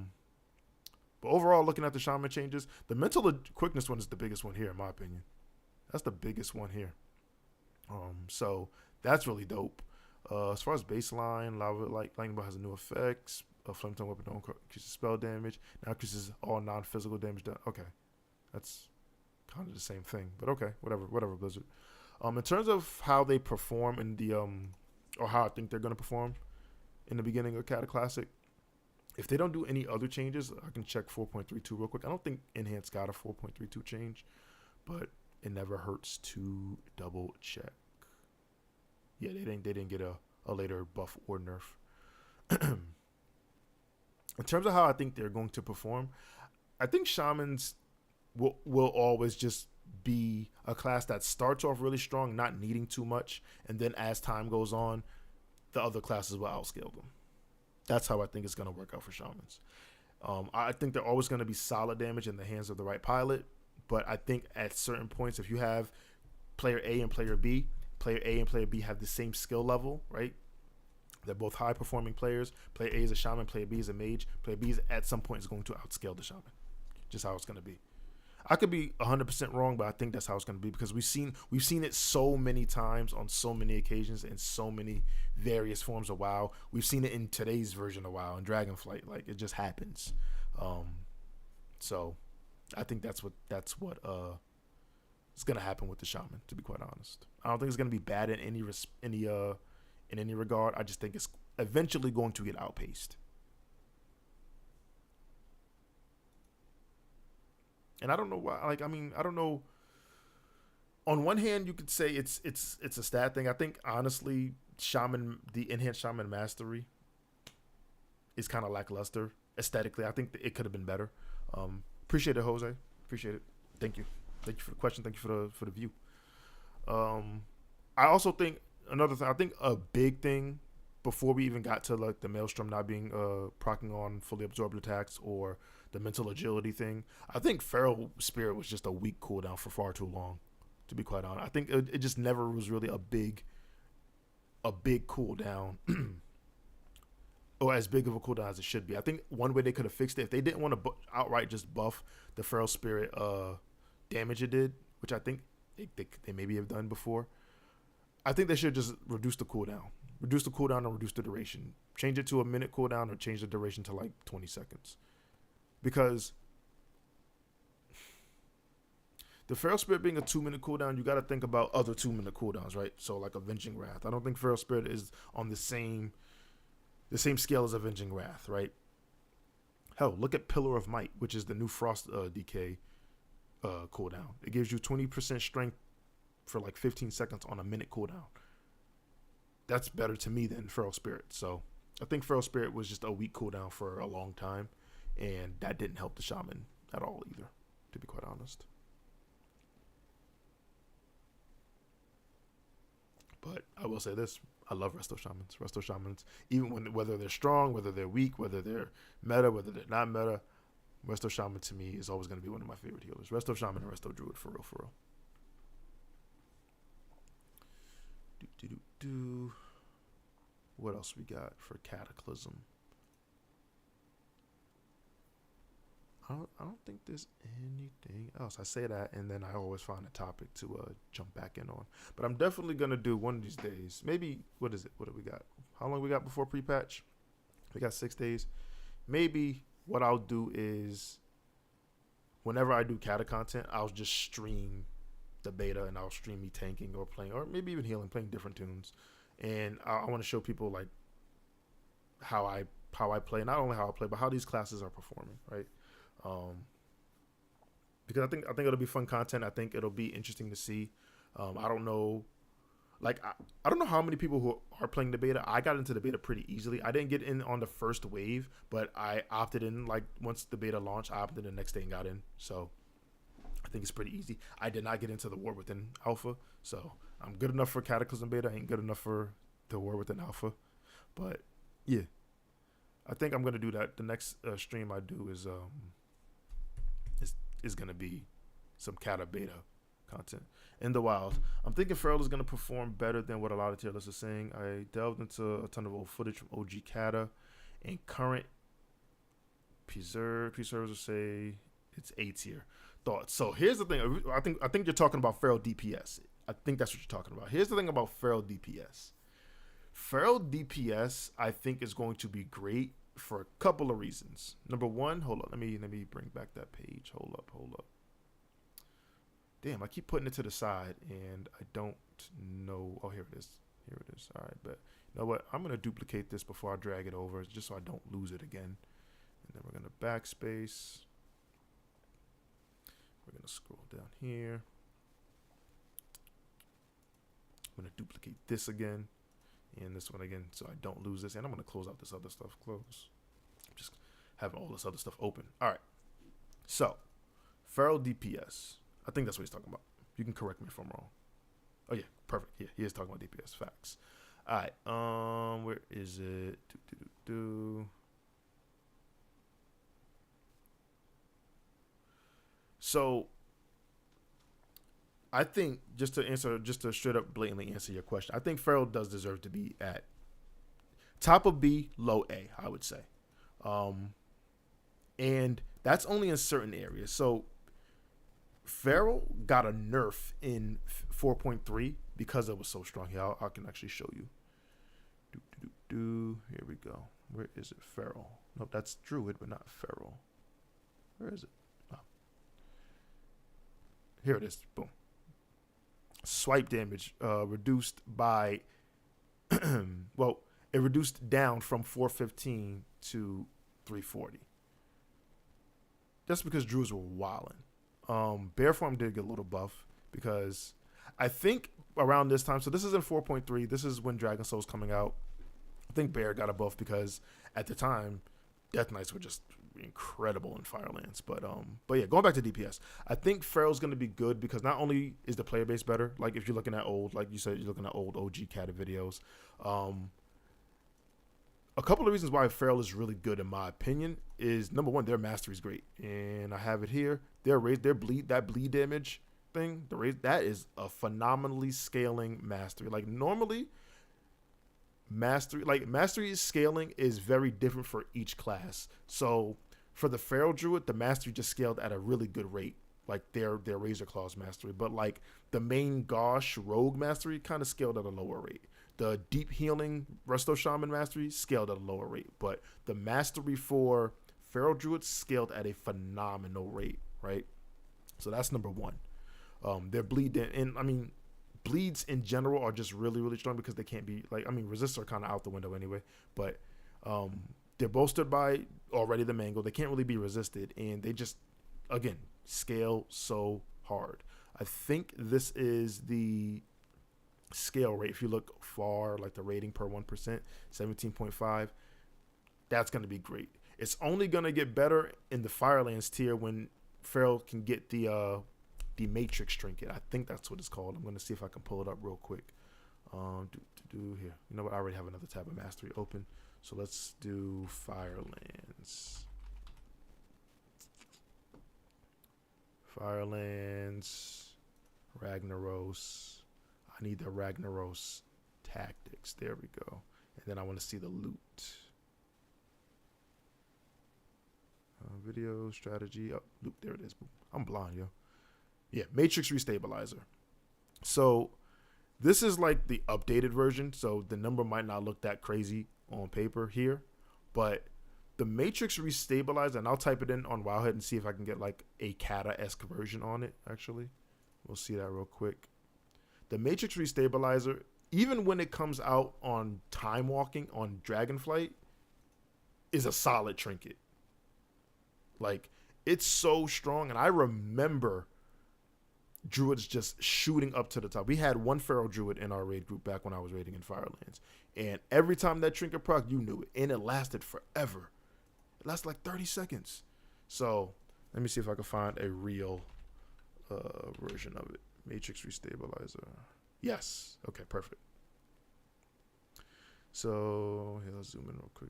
overall, looking at the shaman changes, the mental quickness one is the biggest one here, in my opinion. That's the biggest one here. So that's really dope. As far as baseline, Lava Lightning Bolt has a new effects. A Flame Tongue weapon don't increases spell damage. Now increases all non-physical damage done. Okay, that's kind of the same thing, but okay, whatever, Blizzard. In terms of how they perform in the or how I think they're gonna perform in the beginning of Cataclysm, if they don't do any other changes, I can check 4.32 real quick. I don't think Enhanced got a 4.32 change, but it never hurts to double check. Yeah, they didn't get a later buff or nerf. In terms of how I think they're going to perform, I think shamans will always just be a class that starts off really strong, not needing too much, and then as time goes on, the other classes will outscale them. That's how I think it's going to work out for shamans. I think they're always going to be solid damage in the hands of the right pilot, but I think at certain points, if you have player A and player B and player B have the same skill level, right? They're both high performing players. Player A is a shaman, player B is a mage. Player B is at some point is going to outscale the shaman. Just how it's going to be. I could be 100% wrong, but I think that's how it's going to be, because we've seen it so many times on so many occasions in so many various forms of WoW. We've seen it in today's version of WoW in Dragonflight. Like, it just happens. So I think that's what is going to happen with the shaman, to be quite honest. I don't think it's going to be bad in any regard. I just think it's eventually going to get outpaced. And I don't know why. Like, I mean, I don't know. On one hand, you could say it's a stat thing. I think honestly, the enhanced shaman mastery is kind of lackluster aesthetically. I think it could have been better. Appreciate it, Jose. Appreciate it. Thank you for the question. Thank you for the view. I also think another thing. I think a big thing before we even got to like the Maelstrom not being proccing on fully absorbed attacks or the mental agility thing, I think Feral Spirit was just a weak cooldown for far too long, to be quite honest. I think it just never was really a big cooldown or as big of a cooldown as it should be. I think one way they could have fixed it, if they didn't want to outright just buff the Feral Spirit damage it did, which I think they maybe have done before, I think they should just reduce the cooldown and reduce the duration. Change it to a minute cooldown or change the duration to like 20 seconds. Because the Feral Spirit being a 2-minute cooldown, you got to think about other 2-minute cooldowns, right? So like Avenging Wrath. I don't think Feral Spirit is on the same scale as Avenging Wrath, right? Hell, look at Pillar of Might, which is the new Frost DK cooldown. It gives you 20% strength for like 15 seconds on a minute cooldown. That's better to me than Feral Spirit. So I think Feral Spirit was just a weak cooldown for a long time, and that didn't help the shaman at all either, to be quite honest. But I will say this: I love Resto Shamans. Resto Shamans, even whether they're strong, whether they're weak, whether they're meta, whether they're not meta, Resto Shaman to me is always going to be one of my favorite healers. Resto Shaman and Resto Druid, for real. What else we got for Cataclysm? I don't think there's anything else. I say that, and then I always find a topic to jump back in on. But I'm definitely gonna do one of these days. Maybe what is it? What do we got? How long we got before pre-patch? We got 6 days. Maybe what I'll do is whenever I do Cata content, I'll just stream the beta and I'll stream me tanking or playing, or maybe even healing, playing different tunes. And I want to show people like how I play, not only how I play, but how these classes are performing, right? Um, because I think it'll be fun content. I think it'll be interesting to see. I don't know, like I don't know how many people who are playing the beta. I got into the beta pretty easily. I didn't get in on the first wave, but I opted in like once the beta launched. I opted in the next day and got in. So I think it's pretty easy. I did not get into the War Within Alpha, so I'm good enough for Cataclysm Beta. I ain't good enough for the War Within Alpha, but yeah, I think I'm gonna do that. The next stream I do is gonna be some Cata Beta content in the wild. I'm thinking Feral is gonna perform better than what a lot of tier lists are saying. I delved into a ton of old footage from OG Cata, and current preservers will say it's A tier. Thoughts. So here's the thing. I think you're talking about Feral DPS. I think that's what you're talking about. Here's the thing about Feral DPS. Feral DPS, I think, is going to be great for a couple of reasons. Number one, hold on. Let me bring back that page. Hold up. Damn, I keep putting it to the side and I don't know. Oh, here it is. All right, but you know what? I'm gonna duplicate this before I drag it over, just so I don't lose it again. And then we're gonna backspace. We're going to scroll down here. I'm going to duplicate this again and this one again so I don't lose this. And I'm going to close out this other stuff. Close. I'm just having all this other stuff open. All right. So, Feral DPS. I think that's what he's talking about. You can correct me if I'm wrong. Oh, yeah. Perfect. Yeah, he is talking about DPS. Facts. All right. Where is it? So I think just to straight up blatantly answer your question, I think Feral does deserve to be at top of B, low A, I would say. And that's only in certain areas. So Feral got a nerf in 4.3 because it was so strong. Here, I can actually show you. Here we go. Where is it? Feral. Nope, that's Druid, but not Feral. Where is it? Here it is. Boom. Swipe damage reduced by, well, it reduced down from 415 to 340. That's because Druids were wilding. Bear form did get a little buff because I think around this time, so this is in 4.3. This is when Dragon Soul's coming out. I think Bear got a buff because at the time, Death Knights were just incredible in Firelands. But yeah, going back to DPS, I think Feral's going to be good because not only is the player base better, like if you're looking at old, like you said, you're looking at old OG Cata videos. A couple of reasons why Feral is really good in my opinion is number one, their mastery is great, and I have it here. Their bleed damage thing, that is a phenomenally scaling mastery. Like normally, mastery scaling is very different for each class. So for the Feral Druid, the mastery just scaled at a really good rate, like their Razor Claws mastery. But like the main Gosh Rogue mastery kind of scaled at a lower rate. The Deep Healing Resto Shaman mastery scaled at a lower rate. But the mastery for Feral Druid scaled at a phenomenal rate, right? So that's number one. Their bleed, and I mean, bleeds in general are just really, really strong because they can't be, like, I mean, resists are kind of out the window anyway, but they're bolstered by already the Mango. They can't really be resisted, and they just, again, scale so hard. I think this is the scale rate. If you look far, like the rating per 1%, 17.5, that's going to be great. It's only going to get better in the Firelands tier when Feral can get the Matrix Trinket. I think that's what it's called. I'm going to see if I can pull it up real quick. Here. You know what? I already have another tab of mastery open. So let's do Firelands. Ragnaros. I need the Ragnaros tactics. There we go. And then I want to see the loot. Video strategy. Oh, loop, there it is. I'm blind, yo. Yeah, Matrix Restabilizer. So this is like the updated version. So the number might not look that crazy on paper here, but the Matrix Restabilizer, and I'll type it in on Wowhead and see if I can get like a Cata-esque version on it. Actually, we'll see that real quick. The Matrix Restabilizer, even when it comes out on Time Walking on Dragonflight, is a solid trinket. Like, it's so strong, and I remember druids just shooting up to the top. We had one feral druid in our raid group back when I was raiding in Firelands, and every time that trinket proc, you knew it, and it lasted forever. It lasted like 30 seconds. So let me see if I can find a real version of it. Matrix Restabilizer. Yes. Okay, perfect. So here, let's zoom in real quick.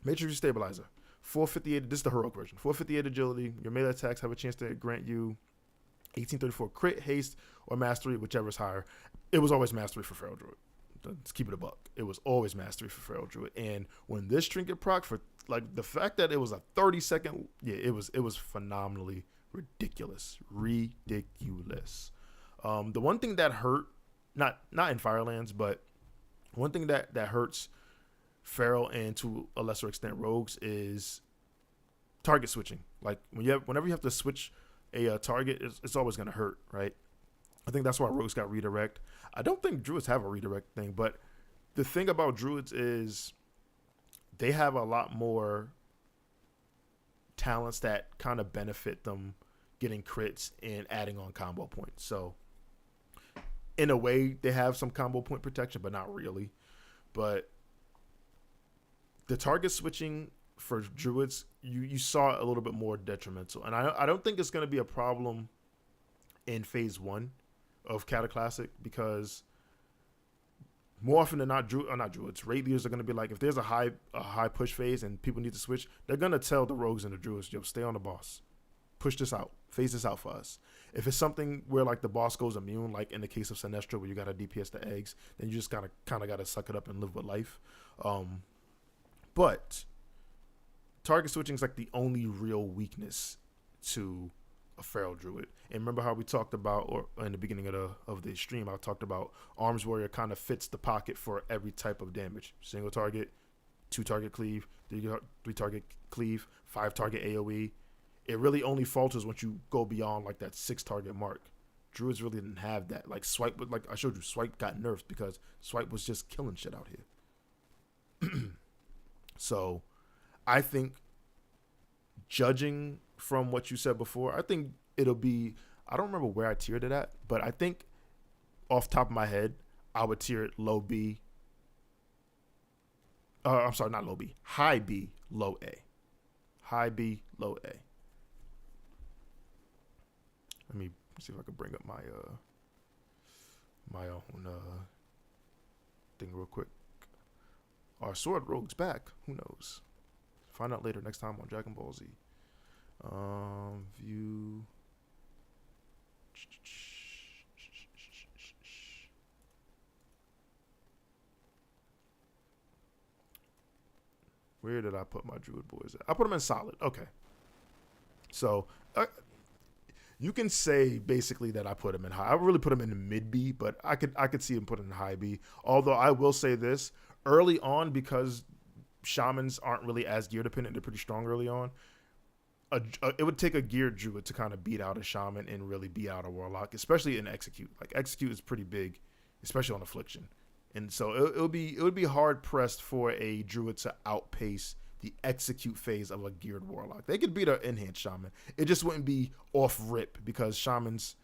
Matrix Restabilizer. 458. This is the heroic version. 458 agility. Your melee attacks have a chance to grant you 1834 crit, haste, or mastery, whichever is higher. It was always mastery for feral druid. Let's keep it a buck. It was always mastery for feral druid. And when this trinket proc, for like the fact that it was a 30-second, yeah, it was phenomenally ridiculous. Ridiculous. The one thing that hurt, not in Firelands, but one thing that hurts feral and to a lesser extent rogues is target switching. Like whenever you have to switch a target, it's always going to hurt, right? I think that's why rogues got redirect. I don't think druids have a redirect thing, but the thing about druids is they have a lot more talents that kind of benefit them getting crits and adding on combo points. So in a way, they have some combo point protection, but not really. But the target switching for druids, you saw a little bit more detrimental. And I don't think it's going to be a problem in phase 1 of Cataclysm, because more often than not, druids, raid leaders are going to be like, if there's a high push phase and people need to switch, they're going to tell the rogues and the druids, yo, stay on the boss. Push this out. Phase this out for us. If it's something where like the boss goes immune, like in the case of Sinestro where you got to DPS the eggs, then you just kind of got to suck it up and live with life. But target switching is like the only real weakness to a feral druid. And remember how we talked about, or in the beginning of the stream, I talked about Arms Warrior kind of fits the pocket for every type of damage. Single target, 2 target cleave, 3 target cleave, 5 target AoE. It really only falters once you go beyond like that 6 target mark. Druids really didn't have that. Like Swipe, like I showed you, Swipe got nerfed because Swipe was just killing shit out here. So I think, judging from what you said before, I think it'll be, I don't remember where I tiered it at, but I think off the top of my head, I would tier it low B. I'm sorry, not low B. High B, low A. High B, low A. Let me see if I can bring up my my own thing real quick. Our sword rogue's back. Who knows? Find out later next time on Dragon Ball Z. View. Where did I put my druid boys at? I put them in solid. Okay. So you can say basically that I put them in high. I really put them in mid B, but I could see them put in high B. Although I will say this, early on, because shamans aren't really as gear dependent, they're pretty strong early on. It would take a geared druid to kind of beat out a shaman and really beat out a warlock, especially in execute. Like execute is pretty big, especially on affliction, and so it would be hard pressed for a druid to outpace the execute phase of a geared warlock. They could beat an enhanced shaman. It just wouldn't be off rip because shamans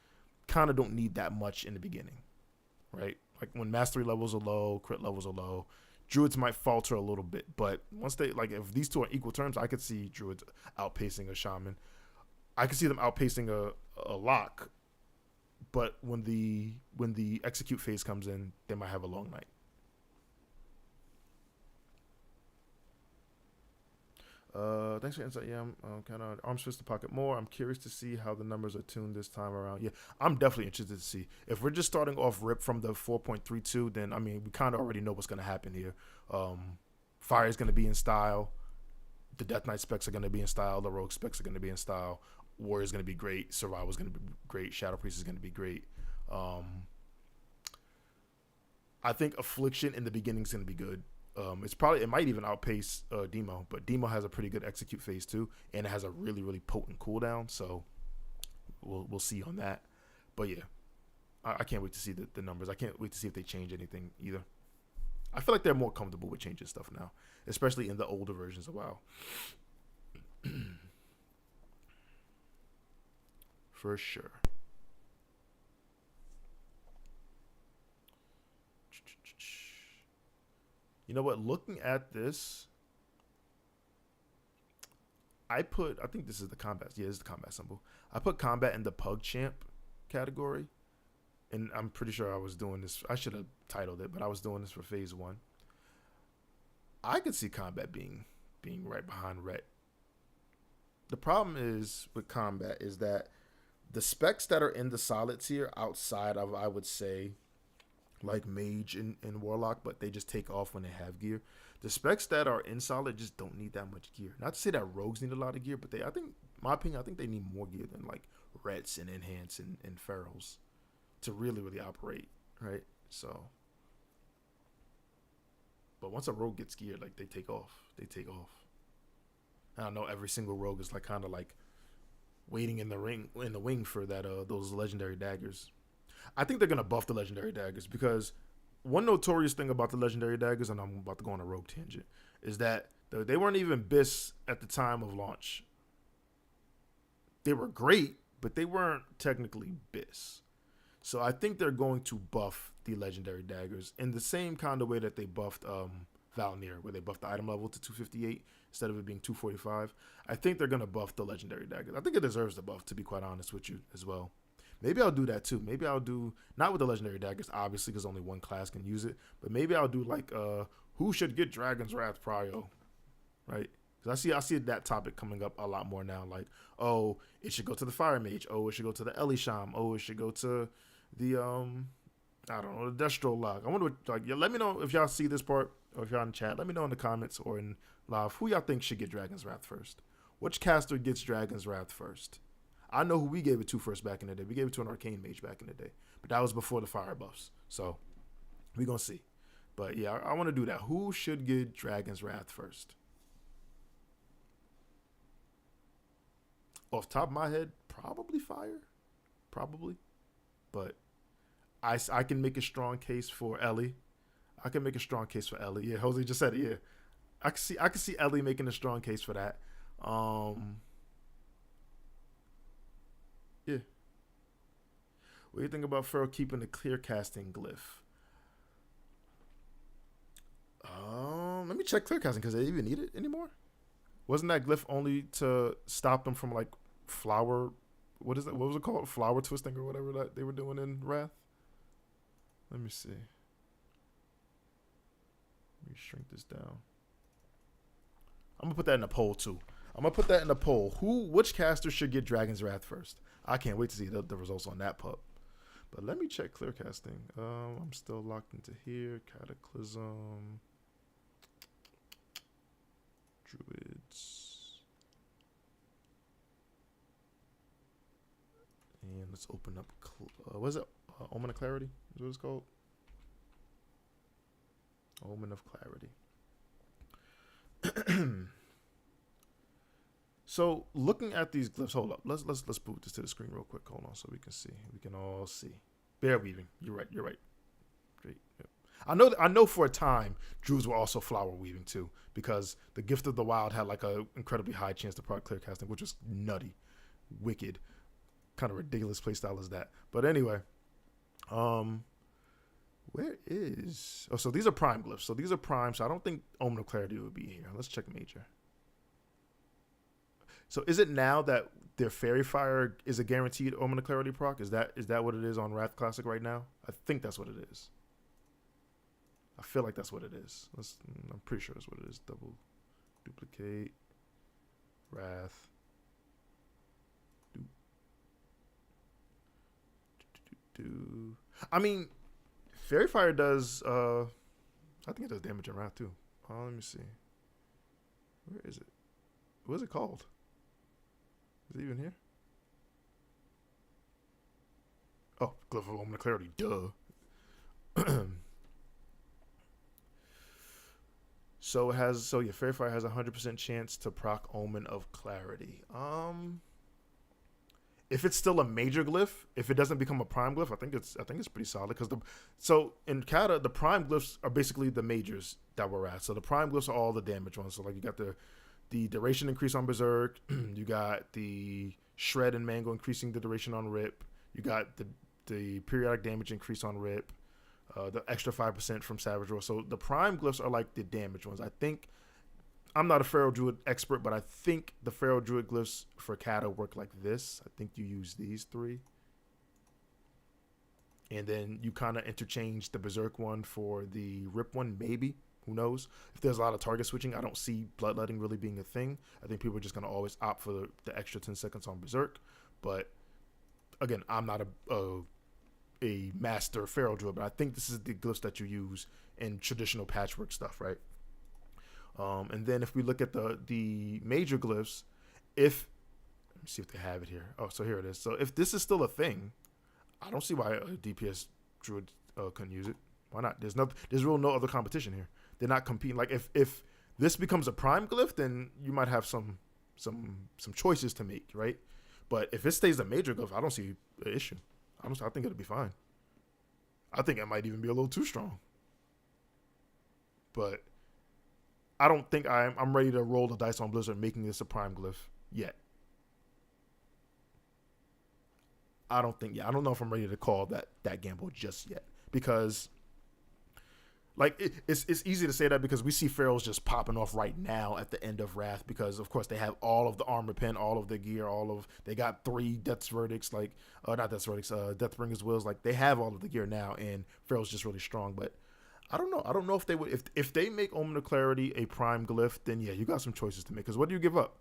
kind of don't need that much in the beginning, right? Like when mastery levels are low, crit levels are low, druids might falter a little bit. But once they, like, if these two are equal terms, I could see druids outpacing a shaman. I could see them outpacing a lock. But when the execute phase comes in, they might have a long night. Thanks for the insight. Yeah, I'm kind of arms fist to pocket more. I'm curious to see how the numbers are tuned this time around. Yeah, I'm definitely interested to see. If we're just starting off rip from the 4.32, then I mean we kind of already know what's going to happen here. Fire is going to be in style. The Death Knight specs are going to be in style. The Rogue specs are going to be in style. Warrior is going to be great. Survival is going to be great. Shadow Priest is going to be great. I think Affliction in the beginning is going to be good. It might even outpace Demo, but Demo has a pretty good execute phase too, and it has a really, really potent cooldown. So we'll see on that. But yeah, I can't wait to see the numbers. I can't wait to see if they change anything either. I feel like they're more comfortable with changing stuff now, especially in the older versions of WoW. For sure. You know what? Looking at this, I think this is the combat. Yeah, this is the combat symbol. I put combat in the Pug Champ category. And I'm pretty sure I was doing this. I should have titled it, but I was doing this for phase 1. I could see combat being right behind Ret. The problem is with combat is that the specs that are in the solid tier outside of, I would say, like Mage and Warlock, but they just take off when they have gear. The specs that are in solid just don't need that much gear. Not to say that Rogues need a lot of gear, but my opinion, I think they need more gear than like Rets and Enhance and Ferals to really, really operate, right? So, but once a rogue gets geared, like they take off. And I know every single rogue is like kind of like waiting in the wing for that those legendary daggers. I think they're gonna buff the legendary daggers because one notorious thing about the legendary daggers, and I'm about to go on a rogue tangent, is that they weren't even BIS at the time of launch. They were great, but they weren't technically BIS. So I think they're going to buff the legendary daggers in the same kind of way that they buffed Valnir, where they buffed the item level to 258 instead of it being 245. I think they're going to buff the legendary daggers. I think it deserves the buff, to be quite honest with you, as well. Maybe I'll do that too. Maybe I'll do, not with the legendary daggers, obviously, because only one class can use it, but maybe I'll do like, who should get Dragon's Wrath Prio, right? Because I see that topic coming up a lot more now. Like, oh, it should go to the Fire Mage. Oh, it should go to the Elisham. Oh, it should go to the I don't know, the Destro Log. I wonder let me know if y'all see this part, or if y'all in chat, let me know in the comments or in live who y'all think should get Dragon's Wrath first. Which caster gets Dragon's Wrath first? I know who we gave it to first back in the day. We gave it to an Arcane Mage back in the day, but that was before the fire buffs. So we gonna see. But yeah, I want to do that. Who should get Dragon's Wrath first? Off top of my head, probably fire, probably. But I can make a strong case for Ellie. Yeah, Jose just said it. Yeah, I can see Ellie making a strong case for that. Yeah. What do you think about Pharaoh keeping the clear casting glyph? Let me check clear casting because they even need it anymore. Wasn't that glyph only to stop them from like flower? What is that? What was it called? Flower twisting or whatever that they were doing in Wrath. Let me see. Let me shrink this down. I'm gonna put that in a poll too. Which caster should get Dragon's Wrath first? I can't wait to see the results on that pup. But let me check clear casting. I'm still locked into here. Cataclysm. Druids. And let's open up. What is it? Omen of Clarity is what it's called. Omen of Clarity. So looking at these glyphs, hold up. Let's boot this to the screen real quick. Hold on, so we can see. We can all see. Bear weaving. You're right. Great. Yep. I know for a time Druids were also flower weaving too, because the Gift of the Wild had like a incredibly high chance to proc clear casting, which was nutty, wicked, kind of ridiculous playstyle is that. But anyway, where is? Oh, so these are prime glyphs. So these are prime. So I don't think Omen of Clarity would be here. Let's check Major. So is it now that their Fairy Fire is a guaranteed Omen of Clarity proc? Is that what it is on Wrath Classic right now? I think that's what it is. I feel like that's what it is. I'm pretty sure that's what it is. Double duplicate Wrath. I mean, Fairy Fire does. I think it does damage in Wrath too. Let me see. Where is it? What is it called? Is it even here? Oh, Glyph of Omen of Clarity. Duh. So it has. So yeah, Fairy Fire has a 100% chance to proc Omen of Clarity. If it's still a major glyph, if it doesn't become a prime glyph, I think it's pretty solid because so in Cata the prime glyphs are basically the majors that we're at. So the prime glyphs are all the damage ones. So like you got the duration increase on Berserk, you got the Shred and Mango increasing the duration on Rip, you got the periodic damage increase on Rip, the extra 5% from Savage Roar. So the prime glyphs are like the damage ones. I think I'm not a Pharaoh Druid expert, but I think the Pharaoh Druid glyphs for Cata work like this. I think you use these three. And then you kind of interchange the Berserk one for the Rip one, maybe. Who knows? If there's a lot of target switching, I don't see Bloodletting really being a thing. I think people are just going to always opt for the extra 10 seconds on Berserk. But again, I'm not a master Pharaoh Druid, but I think this is the glyphs that you use in traditional patchwork stuff, right? And then if we look at the major glyphs, let me see if they have it here. Oh, so here it is. So if this is still a thing, I don't see why a DPS Druid couldn't use it. Why not? There's really no other competition here. They're not competing. Like if this becomes a prime glyph, then you might have some choices to make, right? But if it stays a major glyph, I don't see an issue. Honestly, I think it'll be fine. I think it might even be a little too strong. But I don't think I'm ready to roll the dice on Blizzard making this a prime glyph yet. I don't know if I'm ready to call that gamble just yet, because like it's easy to say that because we see Pharaohs just popping off right now at the end of Wrath, because of course they have all of the armor pen, all of the gear, they got 3 Death's Verdicts, like not Death's Verdicts, Deathbringer's Wills, like they have all of the gear now, and Pharaoh's just really strong. But I don't know if they would, if they make Omen of Clarity a prime glyph, then yeah, you got some choices to make. Because what do you give up?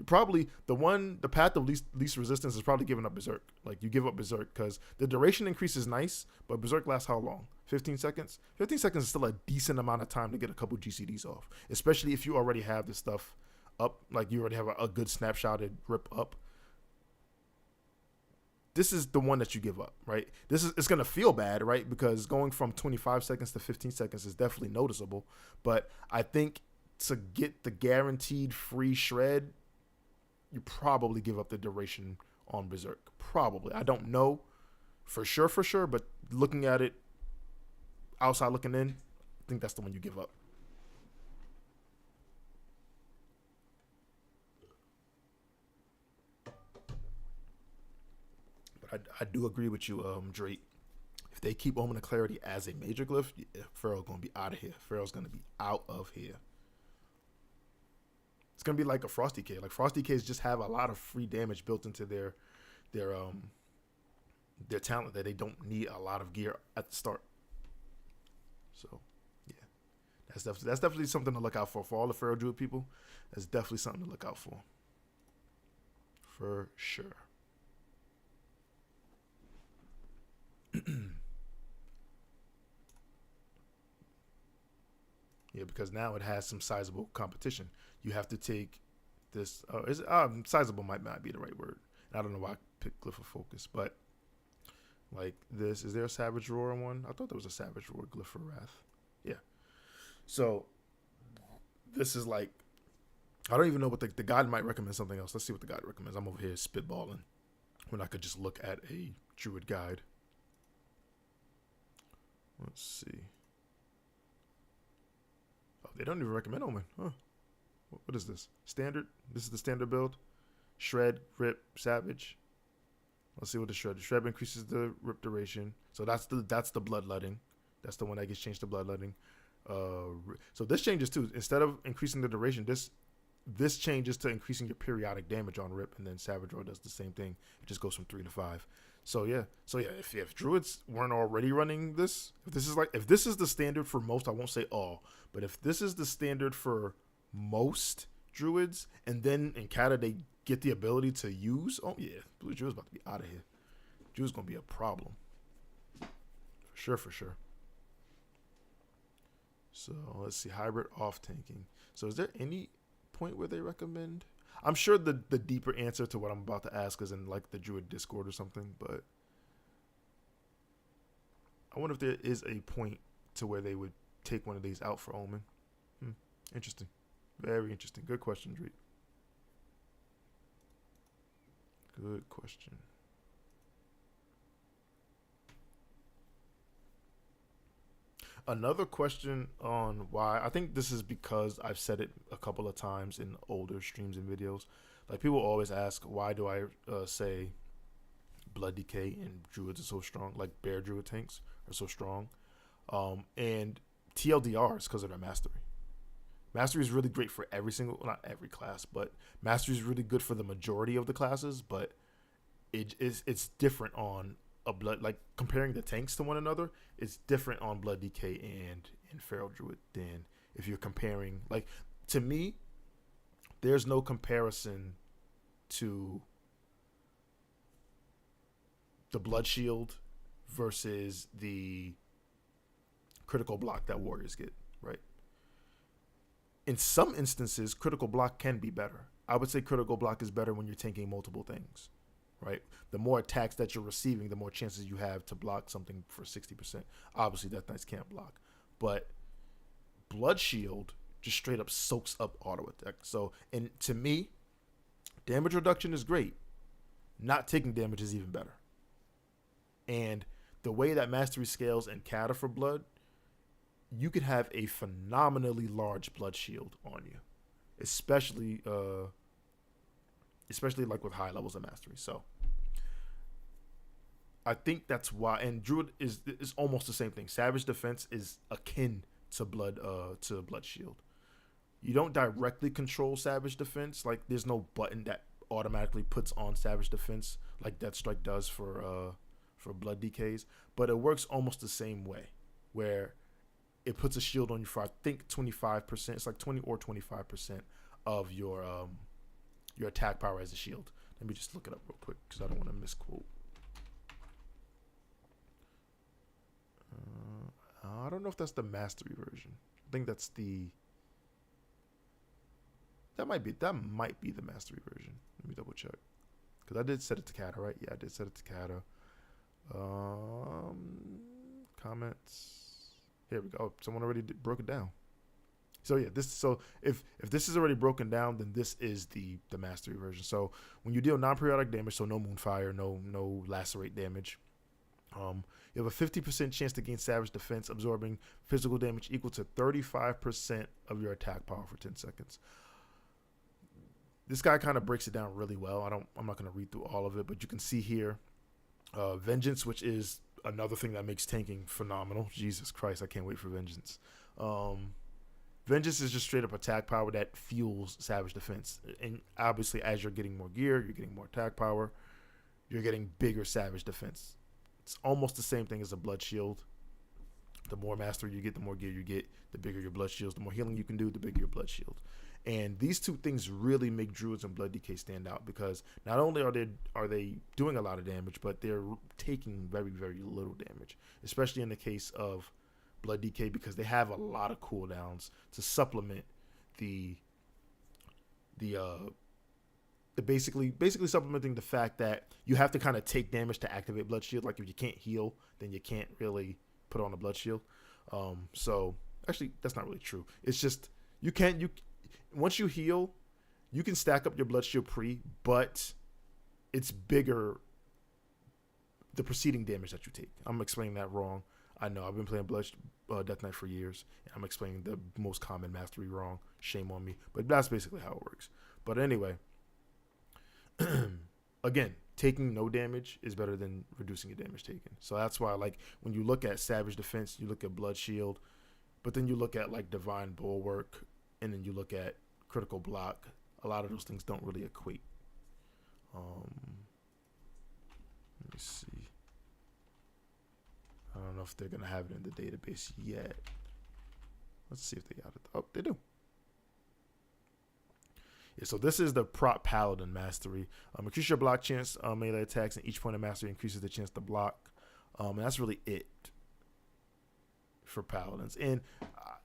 Probably the path of least resistance is probably giving up Berserk. Like you give up Berserk because the duration increase is nice, but Berserk lasts how long? 15 seconds. 15 seconds is still a decent amount of time to get a couple GCDs off, especially if you already have this stuff up. Like you already have a good snapshotted Rip up. This is the one that you give up, right? It's going to feel bad, right? Because going from 25 seconds to 15 seconds is definitely noticeable. But I think to get the guaranteed free shred, you probably give up the duration on Berserk. Probably. I don't know for sure. But looking at it, outside looking in, I think that's the one you give up. I do agree with you, Drake. If they keep Omen of Clarity as a major glyph, yeah, Pharaoh's gonna be out of here. Pharaoh's gonna be out of here. It's gonna be like a Frosty K. Like Frosty Ks just have a lot of free damage built into their talent that they don't need a lot of gear at the start. So yeah, that's definitely something to look out for all the Pharaoh Druid people. That's definitely something to look out for sure. Yeah, because now it has some sizable competition. You have to take this. Sizable might not be the right word. I don't know why I picked Glyph of Focus, but like this, is there a Savage Roar one? I thought there was a Savage Roar Glyph for Wrath. Yeah. So this is like, I don't even know what the guide might recommend something else. Let's see what the guide recommends. I'm over here spitballing when I could just look at a Druid guide. Let's see. Oh, they don't even recommend Omen. Huh. What is this? Standard? This is the standard build. Shred, Rip, Savage. Let's see what the Shred. The Shred increases the Rip duration. So that's the Bloodletting. That's the one that gets changed to Bloodletting. So this changes too. Instead of increasing the duration, this changes to increasing your periodic damage on Rip, and then Savage Roar does the same thing. It just goes from 3 to 5. So yeah, if Druids weren't already running this, if this is the standard for most, I won't say all, but if this is the standard for most Druids, and then in Cata they get the ability to use, oh yeah, Blue Druid's about to be out of here. Druid's gonna be a problem. For sure. So let's see, hybrid off tanking. So is there any point where they recommend? I'm sure the deeper answer to what I'm about to ask is in like the Druid Discord or something, but I wonder if there is a point to where they would take one of these out for Omen. Interesting. Very interesting. Good question, Drake. Good question. Another question on why, I think this is because I've said it a couple of times in older streams and videos. Like, people always ask, why do I say Blood Decay and Druids are so strong? Like, Bear Druid tanks are so strong. And TLDR is because of their Mastery. Mastery is really great for every single, well, not every class, but Mastery is really good for the majority of the classes, but it's different on a blood, like comparing the tanks to one another, it's different on Blood Decay and Feral Druid than if you're comparing, like, to me, there's no comparison to the Blood Shield versus the critical block that warriors get, right? In some instances, critical block can be better. I would say critical block is better when you're tanking multiple things, right? The more attacks that you're receiving, the more chances you have to block something for 60%. Obviously, Death Knights can't block. But Blood Shield just straight up soaks up auto attack. So, and to me, damage reduction is great. Not taking damage is even better. And the way that Mastery scales in Cata for Blood, you could have a phenomenally large Blood Shield on you. Especially like with high levels of Mastery. So I think that's why, and Druid is almost the same thing. Savage Defense is akin to Blood Shield. You don't directly control Savage Defense. Like, there's no button that automatically puts on Savage Defense like Deathstrike does for Blood Decays, but it works almost the same way, where it puts a shield on you for, I think, 25%. It's like 20 or 25% of your attack power as a shield. Let me just look it up real quick because I don't want to misquote. I don't know if that's the Mastery version. I think that's that might be the Mastery version. Let me double check, because I did set it to Cata, right? Yeah, I did set it to Cata. Comments. Here we go. Someone already broke it down. So yeah, if this is already broken down, then this is the Mastery version. So when you deal non-periodic damage, so no Moonfire, no Lacerate damage, you have a 50% chance to gain Savage Defense, absorbing physical damage equal to 35% of your attack power for 10 seconds. This guy kind of breaks it down really well. I'm not going to read through all of it, but you can see here, Vengeance, which is another thing that makes tanking phenomenal. Jesus Christ, I can't wait for Vengeance. Vengeance is just straight up attack power that fuels Savage Defense. And obviously, as you're getting more gear, you're getting more attack power, you're getting bigger Savage Defense. It's almost the same thing as a Blood Shield. The more Mastery you get, the more gear you get, the bigger your Blood Shields. The more healing you can do, the bigger your Blood Shield. And these two things really make Druids and Blood Decay stand out, because not only are they doing a lot of damage, but they're taking very, very little damage, especially in the case of Blood Decay, because they have a lot of cooldowns to supplement the basically supplementing the fact that you have to kind of take damage to activate Blood Shield. Like, if you can't heal, then you can't really put on a Blood Shield. So actually, that's not really true. It's just once you heal, you can stack up your Blood Shield but it's bigger the preceding damage that you take. I'm explaining that wrong. I know, I've been playing Death Knight for years, and I'm explaining the most common Mastery wrong. Shame on me. But that's basically how it works. But anyway, again, taking no damage is better than reducing your damage taken. So that's why, like, when you look at Savage Defense, you look at Blood Shield, but then you look at, like, Divine Bulwark, and then you look at Critical Block. A lot of those things don't really equate. Let me see. I don't know if they're going to have it in the database yet. Let's see if they got it. Oh, they do. Yeah, so this is the Prot Paladin Mastery. Increase your block chance melee attacks, and each point of mastery increases the chance to block. And that's really it for Paladins. And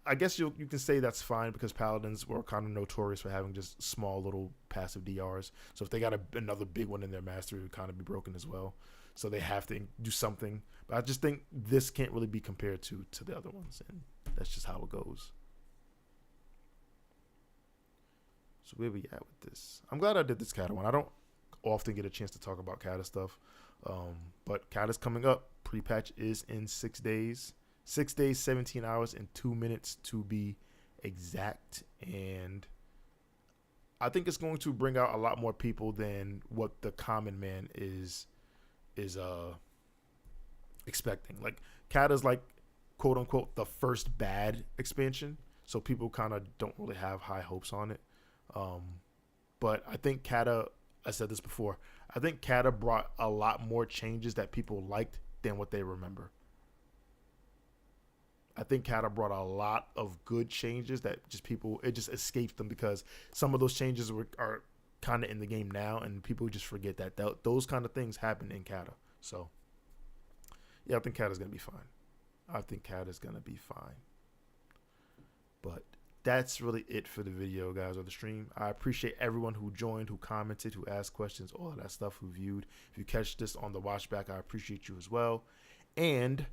I guess you can say that's fine because paladins were kind of notorious for having just small little passive DRs. So if they got another big one in their mastery, it would kind of be broken as well. So they have to do something. But I just think this can't really be compared to the other ones, and that's just how it goes. So where we at with this? I'm glad I did this Cata one. I don't often get a chance to talk about Cata stuff, but Cata's coming up. Pre-patch is in 6 days. 6 days, 17 hours, and 2 minutes to be exact. And I think it's going to bring out a lot more people than what the common man is expecting. Like, Cata's like, quote unquote, the first bad expansion, so people kind of don't really have high hopes on it. But I think Cata, I said this before, I think Cata brought a lot more changes that people liked than what they remember. I think Cata brought a lot of good changes that just people, it just escapes them because some of those changes are kind of in the game now, and people just forget that those kind of things happen in Cata. So, yeah, I think Cata's going to be fine. I think Cata's going to be fine. But that's really it for the video, guys, or the stream. I appreciate everyone who joined, who commented, who asked questions, all of that stuff, who viewed. If you catch this on the watch back, I appreciate you as well. And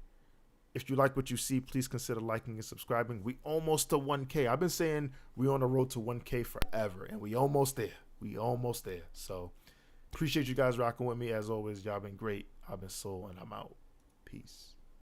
if you like what you see, please consider liking and subscribing. We almost to 1K. I've been saying we're on the road to 1K forever, and we almost there. We almost there. So appreciate you guys rocking with me. As always, y'all been great. I've been Soul, and I'm out. Peace.